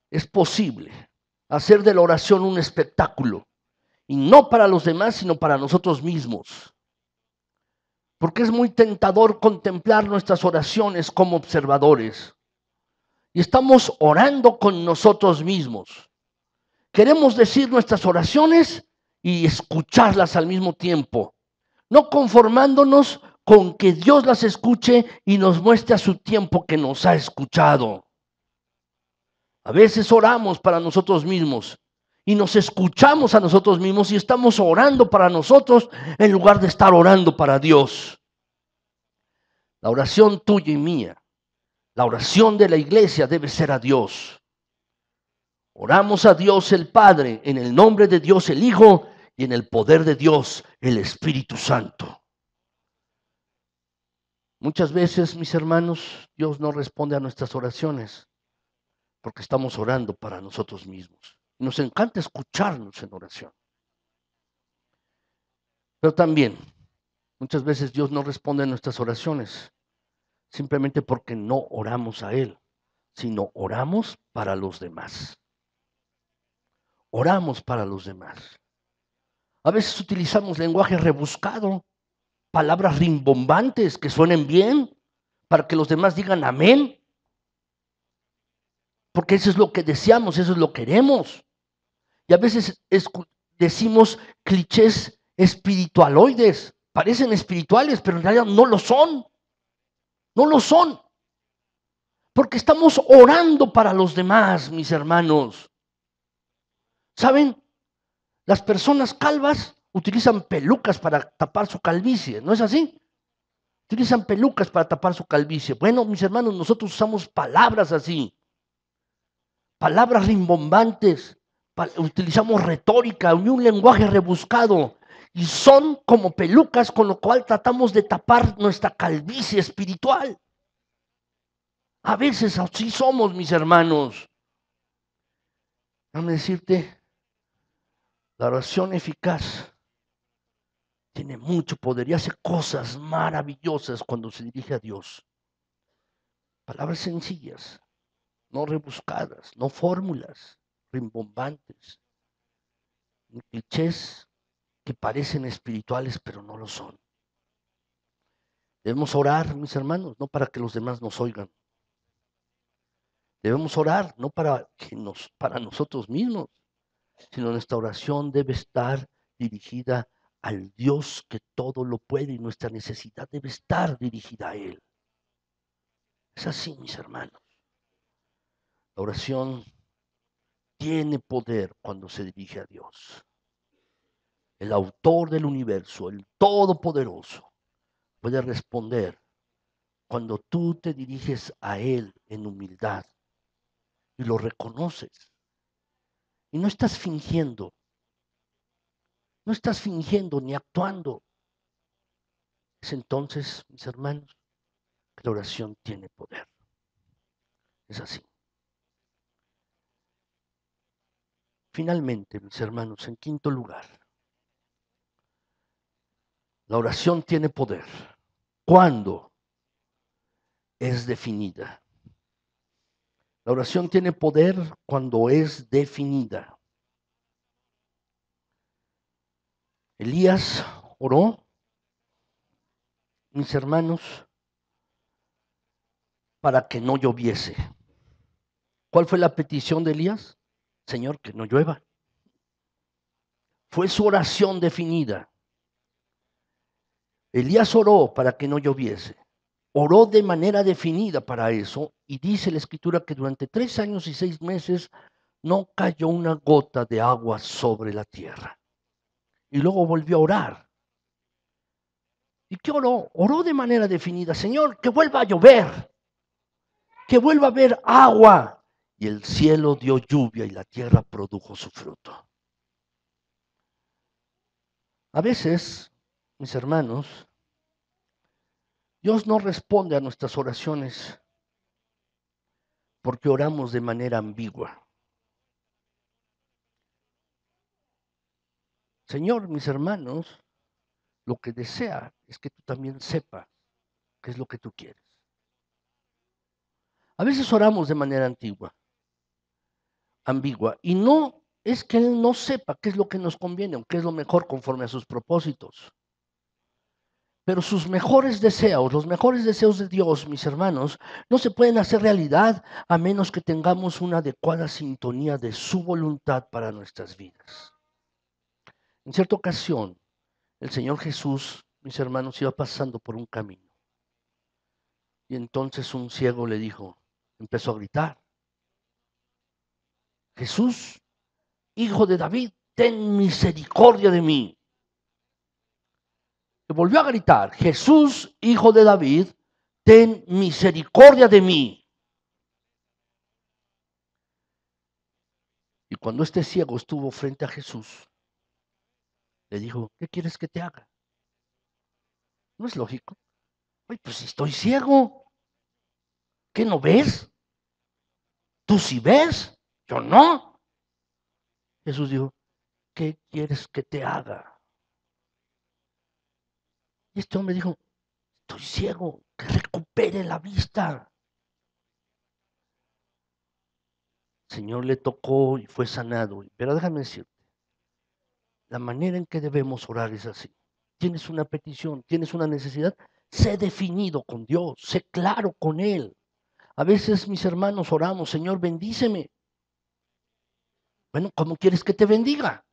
A: es posible hacer de la oración un espectáculo, y no para los demás, sino para nosotros mismos. Porque es muy tentador contemplar nuestras oraciones como observadores. Y estamos orando con nosotros mismos. Queremos decir nuestras oraciones y escucharlas al mismo tiempo, no conformándonos con que Dios las escuche y nos muestre a su tiempo que nos ha escuchado. A veces oramos para nosotros mismos y nos escuchamos a nosotros mismos y estamos orando para nosotros en lugar de estar orando para Dios. La oración tuya y mía, la oración de la iglesia debe ser a Dios. Oramos a Dios el Padre en el nombre de Dios el Hijo y en el poder de Dios el Espíritu Santo. Muchas veces, mis hermanos, Dios no responde a nuestras oraciones porque estamos orando para nosotros mismos. Nos encanta escucharnos en oración. Pero también, muchas veces Dios no responde a nuestras oraciones simplemente porque no oramos a Él, sino oramos para los demás. Oramos para los demás. A veces utilizamos lenguaje rebuscado, palabras rimbombantes que suenen bien para que los demás digan amén. Porque eso es lo que deseamos, eso es lo que queremos. Y a veces decimos clichés espiritualoides. Parecen espirituales, pero en realidad no lo son. No lo son. Porque estamos orando para los demás, mis hermanos. ¿Saben? Las personas calvas utilizan pelucas para tapar su calvicie, ¿no es así? Utilizan pelucas para tapar su calvicie. Bueno, mis hermanos, nosotros usamos palabras así. Palabras rimbombantes. Utilizamos retórica y un lenguaje rebuscado. Y son como pelucas con lo cual tratamos de tapar nuestra calvicie espiritual. A veces así somos, mis hermanos. Déjame decirte, la oración eficaz tiene mucho poder y hace cosas maravillosas cuando se dirige a Dios. Palabras sencillas, no rebuscadas, no fórmulas rimbombantes, ni clichés que parecen espirituales pero no lo son. Debemos orar, mis hermanos, no para que los demás nos oigan. Debemos orar no para nosotros mismos, sino nuestra oración debe estar dirigida al Dios que todo lo puede y nuestra necesidad debe estar dirigida a Él. Es así, mis hermanos. La oración tiene poder cuando se dirige a Dios. El autor del universo, el todopoderoso, puede responder cuando tú te diriges a Él en humildad y lo reconoces. Y no estás fingiendo ni actuando. Es entonces, mis hermanos, que la oración tiene poder. Es así. Finalmente, mis hermanos, en quinto lugar, la oración tiene poder cuando es definida. La oración tiene poder cuando es definida. Elías oró, mis hermanos, para que no lloviese. ¿Cuál fue la petición de Elías? Señor, que no llueva. Fue su oración definida. Elías oró para que no lloviese. Oró de manera definida para eso y dice la Escritura que durante 3 años y 6 meses no cayó una gota de agua sobre la tierra. Y luego volvió a orar. ¿Y qué oró? Oró de manera definida. Señor, que vuelva a llover. Que vuelva a haber agua. Y el cielo dio lluvia y la tierra produjo su fruto. A veces, mis hermanos, Dios no responde a nuestras oraciones porque oramos de manera ambigua. Señor, mis hermanos, lo que desea es que tú también sepas qué es lo que tú quieres. A veces oramos de manera ambigua, y no es que Él no sepa qué es lo que nos conviene o qué es lo mejor conforme a sus propósitos. Pero sus mejores deseos, los mejores deseos de Dios, mis hermanos, no se pueden hacer realidad a menos que tengamos una adecuada sintonía de su voluntad para nuestras vidas. En cierta ocasión, el Señor Jesús, mis hermanos, iba pasando por un camino. Y entonces un ciego le dijo, empezó a gritar, Jesús, Hijo de David, ten misericordia de mí. Y volvió a gritar, Jesús, Hijo de David, ten misericordia de mí. Y cuando este ciego estuvo frente a Jesús, le dijo, ¿qué quieres que te haga? No es lógico. Oye, pues si estoy ciego, ¿qué no ves? ¿Tú sí ves? Yo no. Jesús dijo, ¿qué quieres que te haga? Y este hombre dijo, estoy ciego, que recupere la vista. El Señor le tocó y fue sanado. Pero déjame decirte, la manera en que debemos orar es así. Tienes una petición, tienes una necesidad, sé definido con Dios, sé claro con Él. A veces, mis hermanos, oramos, Señor, bendíceme. Bueno, ¿cómo quieres que te bendiga?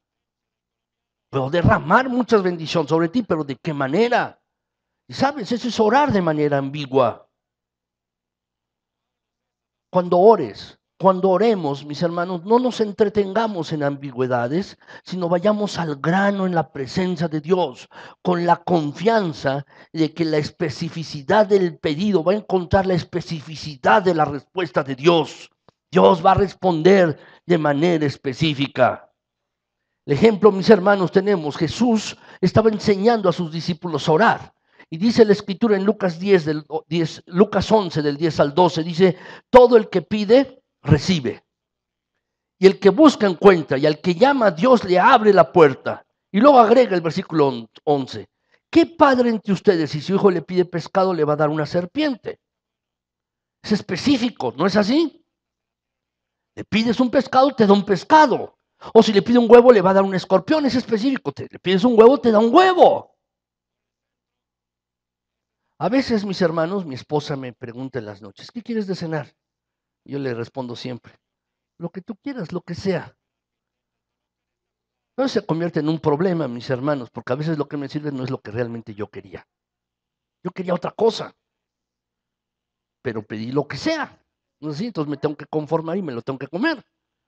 A: Puedo derramar muchas bendiciones sobre ti, pero ¿de qué manera? Y sabes, eso es orar de manera ambigua. Cuando oremos, mis hermanos, no nos entretengamos en ambigüedades, sino vayamos al grano en la presencia de Dios, con la confianza de que la especificidad del pedido va a encontrar la especificidad de la respuesta de Dios. Dios va a responder de manera específica. El ejemplo, mis hermanos, tenemos, Jesús estaba enseñando a sus discípulos a orar. Y dice la escritura en Lucas 10, Lucas 11, del 10 al 12, dice, todo el que pide, recibe. Y el que busca, encuentra. Y al que llama, Dios le abre la puerta. Y luego agrega el versículo 11. ¿Qué padre entre ustedes, si su hijo le pide pescado, le va a dar una serpiente? Es específico, ¿no es así? Le pides un pescado, te da un pescado. O si le pide un huevo, le va a dar un escorpión, es específico. Le pides un huevo, te da un huevo. A veces, mis hermanos, mi esposa me pregunta en las noches, ¿qué quieres de cenar? Yo le respondo siempre, lo que tú quieras, lo que sea. No se convierte en un problema, mis hermanos, porque a veces lo que me sirve no es lo que realmente yo quería. Yo quería otra cosa, pero pedí lo que sea. ¿No sé? Entonces me tengo que conformar y me lo tengo que comer,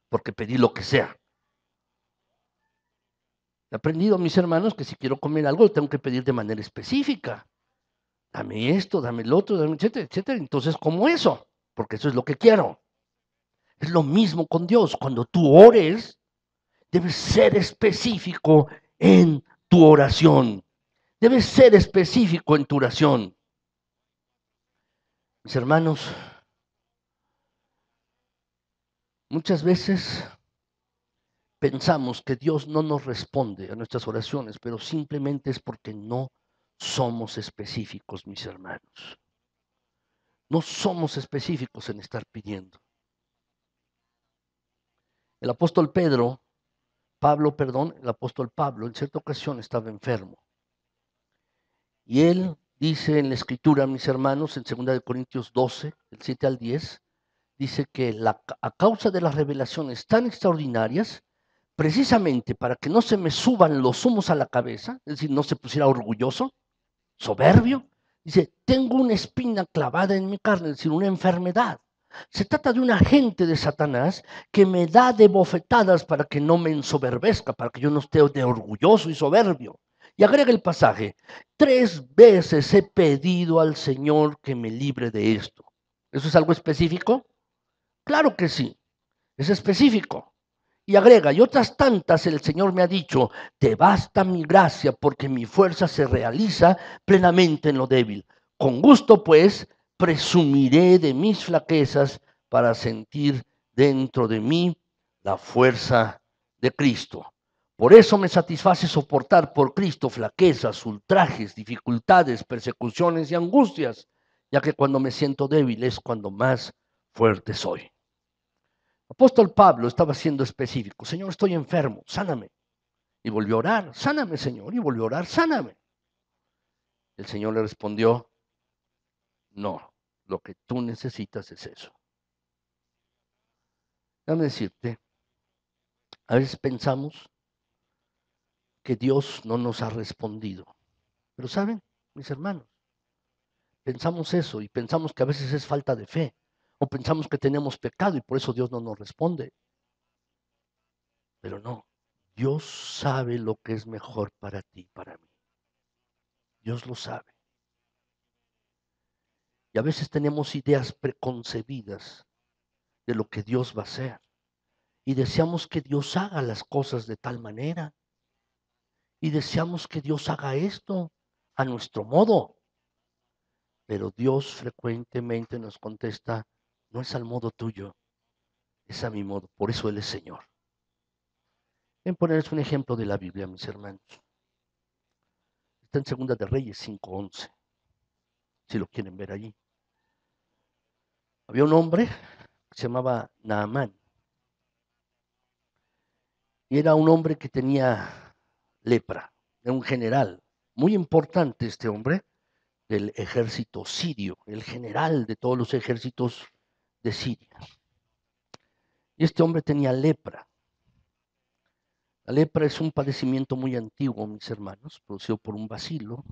A: porque pedí lo que sea. He aprendido, mis hermanos, que si quiero comer algo, lo tengo que pedir de manera específica. Dame esto, dame el otro, dame, etcétera, etcétera. Entonces, como eso, porque eso es lo que quiero. Es lo mismo con Dios. Cuando tú ores, debes ser específico en tu oración. Debes ser específico en tu oración. Mis hermanos, muchas veces pensamos que Dios no nos responde a nuestras oraciones, pero simplemente es porque no somos específicos, mis hermanos. No somos específicos en estar pidiendo. El apóstol el apóstol Pablo, en cierta ocasión estaba enfermo. Y él dice en la escritura, mis hermanos, en 2 Corintios 12, del 7 al 10, dice que a causa de las revelaciones tan extraordinarias, precisamente para que no se me suban los humos a la cabeza, es decir, no se pusiera orgulloso, soberbio, dice, tengo una espina clavada en mi carne, es decir, una enfermedad. Se trata de un agente de Satanás que me da de bofetadas para que no me ensoberbezca, para que yo no esté de orgulloso y soberbio. Y agrega el pasaje, 3 veces he pedido al Señor que me libre de esto. ¿Eso es algo específico? Claro que sí, es específico. Y agrega, y otras tantas el Señor me ha dicho, te basta mi gracia porque mi fuerza se realiza plenamente en lo débil. Con gusto pues presumiré de mis flaquezas para sentir dentro de mí la fuerza de Cristo. Por eso me satisface soportar por Cristo flaquezas, ultrajes, dificultades, persecuciones y angustias, ya que cuando me siento débil es cuando más fuerte soy. Apóstol Pablo estaba siendo específico. Señor, estoy enfermo, sáname. Y volvió a orar, sáname, Señor. Y volvió a orar, sáname. El Señor le respondió, no, lo que tú necesitas es eso. Déjame decirte, a veces pensamos que Dios no nos ha respondido. Pero ¿saben, mis hermanos? Pensamos eso y pensamos que a veces es falta de fe. O pensamos que tenemos pecado y por eso Dios no nos responde. Pero no, Dios sabe lo que es mejor para ti y para mí. Dios lo sabe. Y a veces tenemos ideas preconcebidas de lo que Dios va a hacer. Y deseamos que Dios haga las cosas de tal manera. Y deseamos que Dios haga esto a nuestro modo. Pero Dios frecuentemente nos contesta, no es al modo tuyo, es a mi modo. Por eso Él es Señor. Ven ponerles un ejemplo de la Biblia, mis hermanos. Está en Segunda de Reyes 5:11, si lo quieren ver allí. Había un hombre que se llamaba Naamán. Y era un hombre que tenía lepra. Era un general. Muy importante este hombre del ejército sirio, el general de todos los ejércitos de Siria. Y este hombre tenía lepra. La lepra es un padecimiento muy antiguo, mis hermanos, producido por un bacilo.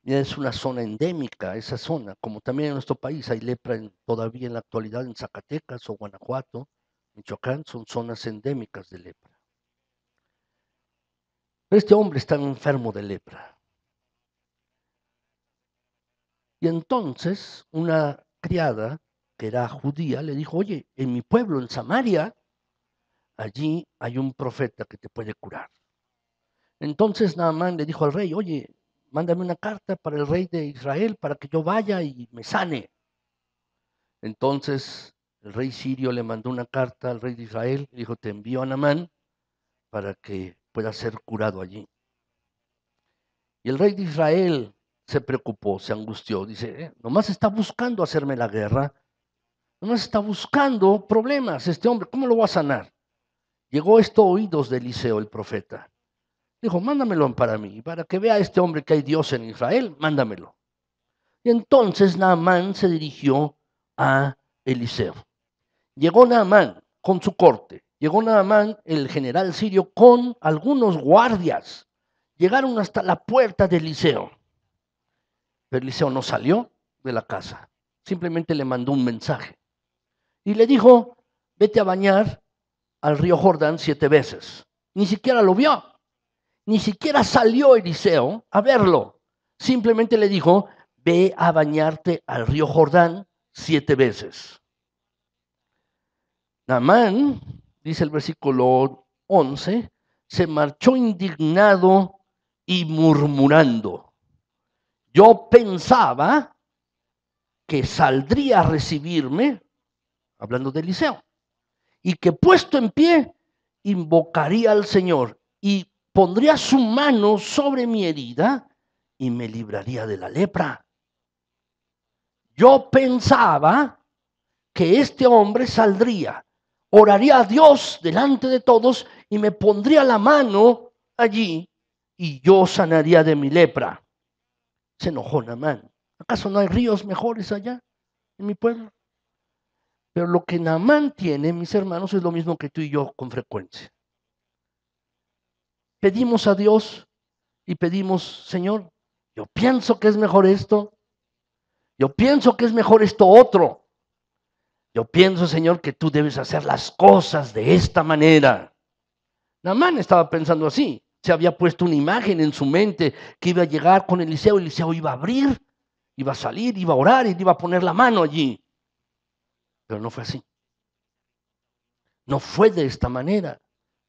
A: Y es una zona endémica, esa zona, como también en nuestro país hay lepra todavía en la actualidad en Zacatecas o Guanajuato, Michoacán, son zonas endémicas de lepra. Pero este hombre estaba enfermo de lepra. Y entonces una criada que era judía le dijo, oye, en mi pueblo, en Samaria, allí hay un profeta que te puede curar. Entonces Naamán le dijo al rey, oye, mándame una carta para el rey de Israel para que yo vaya y me sane. Entonces el rey sirio le mandó una carta al rey de Israel, le dijo, te envío a Naamán para que pueda ser curado allí. Y el rey de Israel se preocupó, se angustió, dice, nomás está buscando hacerme la guerra, nomás está buscando problemas este hombre, ¿cómo lo va a sanar? Llegó esto a oídos de Eliseo, el profeta. Dijo, mándamelo para mí, para que vea este hombre que hay Dios en Israel, mándamelo. Y entonces Naamán se dirigió a Eliseo. Llegó Naamán con su corte, llegó Naamán, el general sirio, con algunos guardias. Llegaron hasta la puerta de Eliseo. Pero Eliseo no salió de la casa, simplemente le mandó un mensaje. Y le dijo, vete a bañar al río Jordán 7 veces. Ni siquiera lo vio, ni siquiera salió Eliseo a verlo. Simplemente le dijo, ve a bañarte al río Jordán 7 veces. Naamán, dice el versículo 11, se marchó indignado y murmurando. Yo pensaba que saldría a recibirme, hablando de Eliseo, y que puesto en pie, invocaría al Señor y pondría su mano sobre mi herida y me libraría de la lepra. Yo pensaba que este hombre saldría, oraría a Dios delante de todos y me pondría la mano allí y yo sanaría de mi lepra. Se enojó Naamán. ¿Acaso no hay ríos mejores allá en mi pueblo? Pero lo que Naamán tiene, mis hermanos, es lo mismo que tú y yo con frecuencia. Pedimos a Dios y pedimos, Señor, yo pienso que es mejor esto, yo pienso que es mejor esto otro. Yo pienso, Señor, que tú debes hacer las cosas de esta manera. Naamán estaba pensando así. Se había puesto una imagen en su mente que iba a llegar con Eliseo. Eliseo iba a abrir, iba a salir, iba a orar y iba a poner la mano allí. Pero no fue así. No fue de esta manera.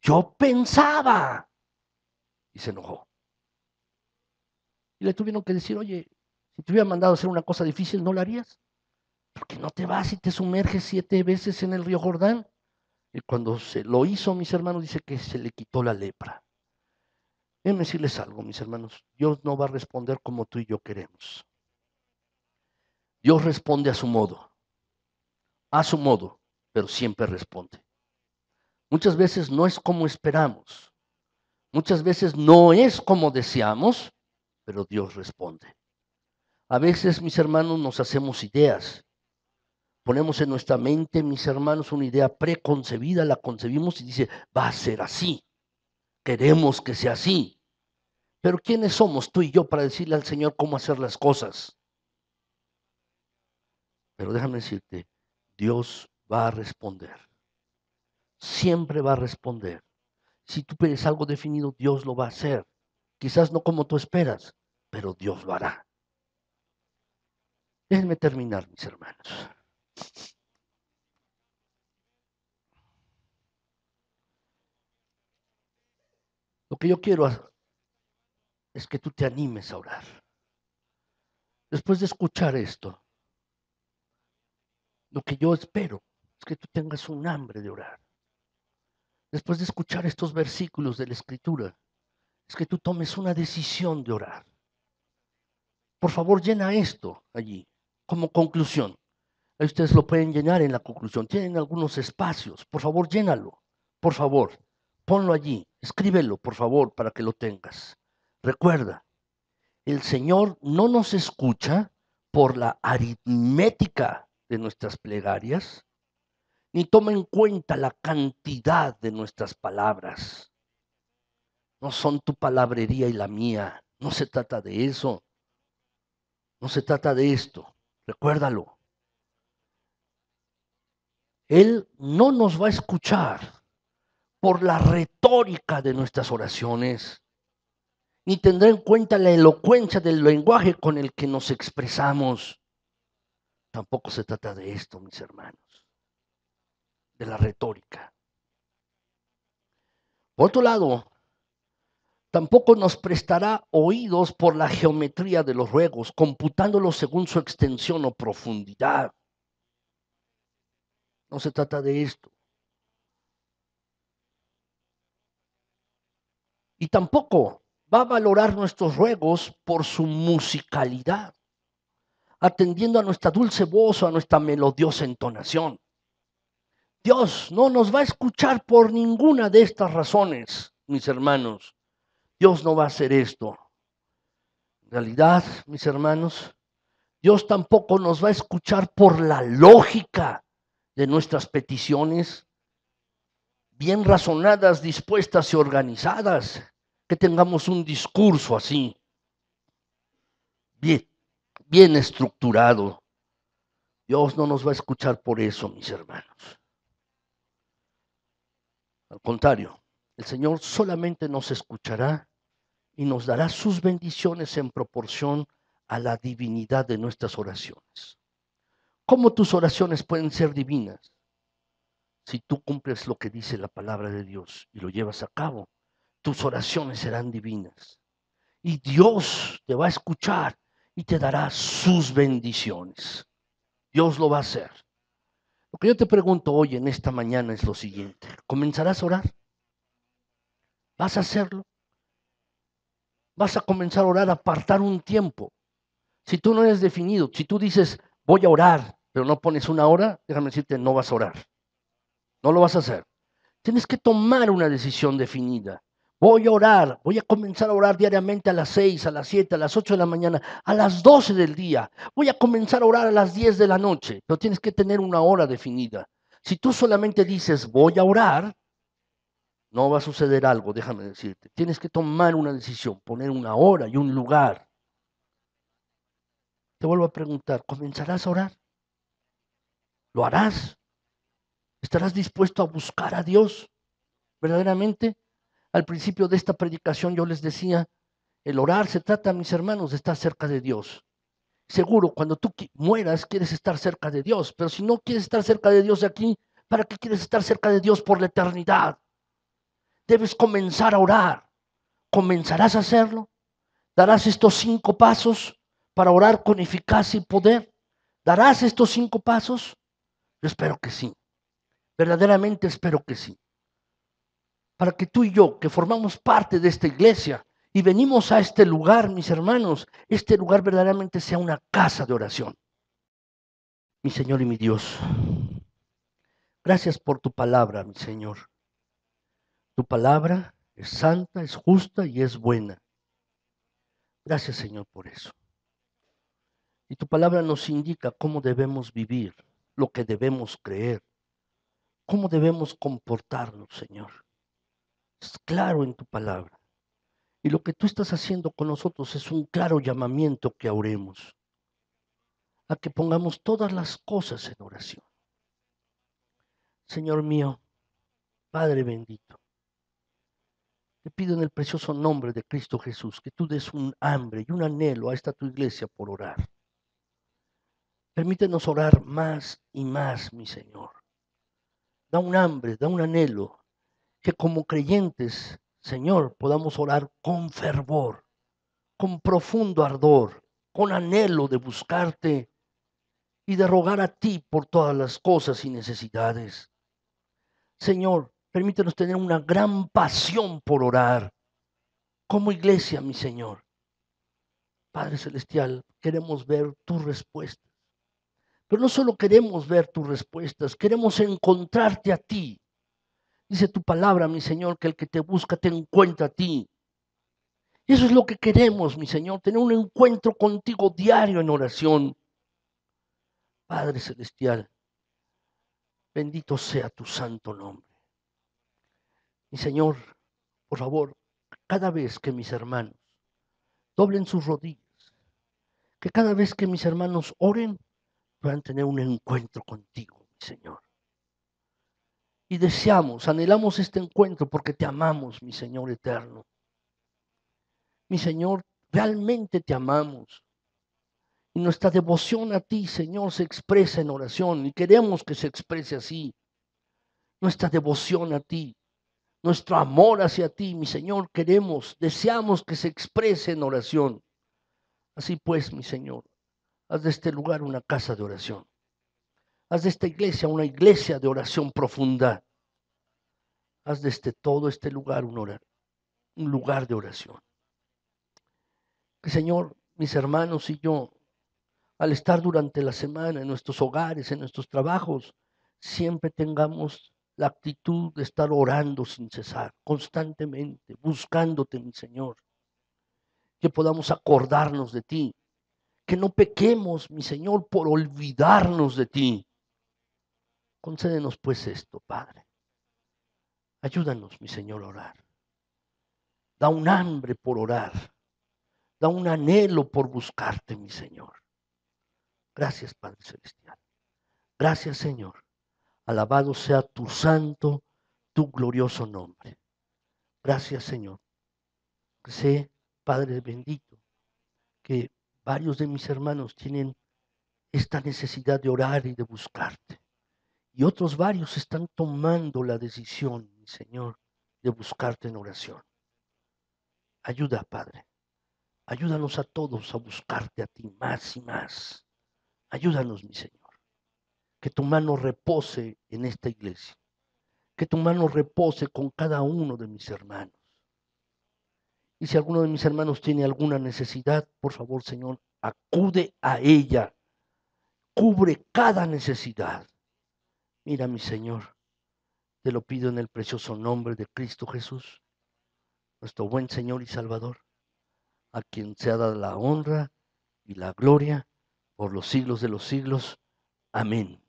A: Yo pensaba. Y se enojó. Y le tuvieron que decir, oye, si te hubiera mandado a hacer una cosa difícil, ¿no la harías? Porque no te vas y te sumerges 7 veces en el río Jordán. Y cuando se lo hizo, mis hermanos, dice que se le quitó la lepra. Déjenme decirles algo, mis hermanos. Dios no va a responder como tú y yo queremos. Dios responde a su modo, pero siempre responde. Muchas veces no es como esperamos. Muchas veces no es como deseamos, pero Dios responde. A veces, mis hermanos, nos hacemos ideas. Ponemos en nuestra mente, mis hermanos, una idea preconcebida, la concebimos y dice, va a ser así. Queremos que sea así. Pero ¿quiénes somos tú y yo para decirle al Señor cómo hacer las cosas? Pero déjame decirte, Dios va a responder. siempre va a responder. Si tú pides algo definido, Dios lo va a hacer. Quizás no como tú esperas, pero Dios lo hará. Déjenme terminar, mis hermanos. Lo que yo quiero es que tú te animes a orar. Después de escuchar esto, lo que yo espero es que tú tengas un hambre de orar. Después de escuchar estos versículos de la Escritura, es que tú tomes una decisión de orar. Por favor, llena esto allí como conclusión. Ahí ustedes lo pueden llenar en la conclusión. Tienen algunos espacios. Por favor, llénalo. Por favor, ponlo allí. Escríbelo, por favor, para que lo tengas. Recuerda, el Señor no nos escucha por la aritmética de nuestras plegarias, ni toma en cuenta la cantidad de nuestras palabras. No son tu palabrería y la mía. No se trata de eso. No se trata de esto. Recuérdalo. Él no nos va a escuchar por la retórica de nuestras oraciones, ni tendrá en cuenta la elocuencia del lenguaje con el que nos expresamos. Tampoco se trata de esto, mis hermanos, de la retórica. Por otro lado, tampoco nos prestará oídos por la geometría de los ruegos, computándolos según su extensión o profundidad. No se trata de esto. Y tampoco va a valorar nuestros ruegos por su musicalidad, atendiendo a nuestra dulce voz o a nuestra melodiosa entonación. Dios no nos va a escuchar por ninguna de estas razones, mis hermanos. Dios no va a hacer esto. En realidad, mis hermanos, Dios tampoco nos va a escuchar por la lógica de nuestras peticiones, bien razonadas, dispuestas y organizadas, que tengamos un discurso así, bien estructurado. Dios no nos va a escuchar por eso, mis hermanos. Al contrario, el Señor solamente nos escuchará y nos dará sus bendiciones en proporción a la divinidad de nuestras oraciones. ¿Cómo tus oraciones pueden ser divinas? Si tú cumples lo que dice la palabra de Dios y lo llevas a cabo, tus oraciones serán divinas. Y Dios te va a escuchar y te dará sus bendiciones. Dios lo va a hacer. Lo que yo te pregunto hoy en esta mañana es lo siguiente. ¿Comenzarás a orar? ¿Vas a hacerlo? ¿Vas a comenzar a orar, a apartar un tiempo? Si tú no eres definido, si tú dices, voy a orar, pero no pones una hora, déjame decirte, no vas a orar. No lo vas a hacer. Tienes que tomar una decisión definida. Voy a orar, voy a comenzar a orar diariamente a las 6, a las 7, a las 8 de la mañana, a las 12 del día. Voy a comenzar a orar a las 10 de la noche, pero tienes que tener una hora definida. Si tú solamente dices, voy a orar, no va a suceder algo, déjame decirte. Tienes que tomar una decisión, poner una hora y un lugar. Te vuelvo a preguntar, ¿comenzarás a orar? ¿Lo harás? ¿Estarás dispuesto a buscar a Dios verdaderamente? Al principio de esta predicación yo les decía, el orar se trata, mis hermanos, de estar cerca de Dios. Seguro, cuando tú mueras, quieres estar cerca de Dios, pero si no quieres estar cerca de Dios aquí, ¿para qué quieres estar cerca de Dios por la eternidad? Debes comenzar a orar. ¿Comenzarás a hacerlo? ¿Darás estos 5 pasos para orar con eficacia y poder? ¿Darás estos 5 pasos? Yo espero que sí. Verdaderamente espero que sí. Para que tú y yo, que formamos parte de esta iglesia y venimos a este lugar, mis hermanos, este lugar verdaderamente sea una casa de oración. Mi Señor y mi Dios, gracias por tu palabra, mi Señor. Tu palabra es santa, es justa y es buena. Gracias, Señor, por eso. Y tu palabra nos indica cómo debemos vivir, lo que debemos creer, cómo debemos comportarnos, Señor. Es claro en tu palabra. Y lo que tú estás haciendo con nosotros es un claro llamamiento que oremos, a que pongamos todas las cosas en oración. Señor mío, Padre bendito, te pido en el precioso nombre de Cristo Jesús que tú des un hambre y un anhelo a esta tu iglesia por orar. Permítenos orar más y más, mi Señor. Da un hambre, da un anhelo, que como creyentes, Señor, podamos orar con fervor, con profundo ardor, con anhelo de buscarte y de rogar a ti por todas las cosas y necesidades. Señor, permítenos tener una gran pasión por orar. Como iglesia, mi Señor, Padre Celestial, queremos ver tus respuestas. Pero no solo queremos ver tus respuestas, queremos encontrarte a ti. Dice tu palabra, mi Señor, que el que te busca te encuentra a ti. Y eso es lo que queremos, mi Señor, tener un encuentro contigo diario en oración. Padre Celestial, bendito sea tu santo nombre. Mi Señor, por favor, cada vez que mis hermanos doblen sus rodillas, que cada vez que mis hermanos oren, puedan tener un encuentro contigo, mi Señor. Y deseamos, anhelamos este encuentro porque te amamos, mi Señor eterno. Mi Señor, realmente te amamos. Y nuestra devoción a ti, Señor, se expresa en oración y queremos que se exprese así. Nuestra devoción a ti, nuestro amor hacia ti, mi Señor, queremos, deseamos que se exprese en oración. Así pues, mi Señor, haz de este lugar una casa de oración. Haz de esta iglesia una iglesia de oración profunda. Haz de todo este lugar un lugar de oración. Que, Señor, mis hermanos y yo, al estar durante la semana en nuestros hogares, en nuestros trabajos, siempre tengamos la actitud de estar orando sin cesar, constantemente, buscándote, mi Señor. Que podamos acordarnos de ti, que no pequemos, mi Señor, por olvidarnos de ti. Concédenos pues esto, Padre. Ayúdanos, mi Señor, a orar. Da un hambre por orar. Da un anhelo por buscarte, mi Señor. Gracias, Padre Celestial. Gracias, Señor. Alabado sea tu santo, tu glorioso nombre. Gracias, Señor. Sé, Padre bendito, que varios de mis hermanos tienen esta necesidad de orar y de buscarte. Y otros varios están tomando la decisión, mi Señor, de buscarte en oración. Ayuda, Padre. Ayúdanos a todos a buscarte a ti más y más. Ayúdanos, mi Señor. Que tu mano repose en esta iglesia. Que tu mano repose con cada uno de mis hermanos. Y si alguno de mis hermanos tiene alguna necesidad, por favor, Señor, acude a ella. Cubre cada necesidad. Mira, mi Señor, te lo pido en el precioso nombre de Cristo Jesús, nuestro buen Señor y Salvador, a quien se ha dado la honra y la gloria por los siglos de los siglos. Amén.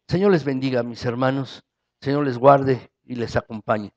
A: Señor les bendiga, mis hermanos. Señor les guarde y les acompañe.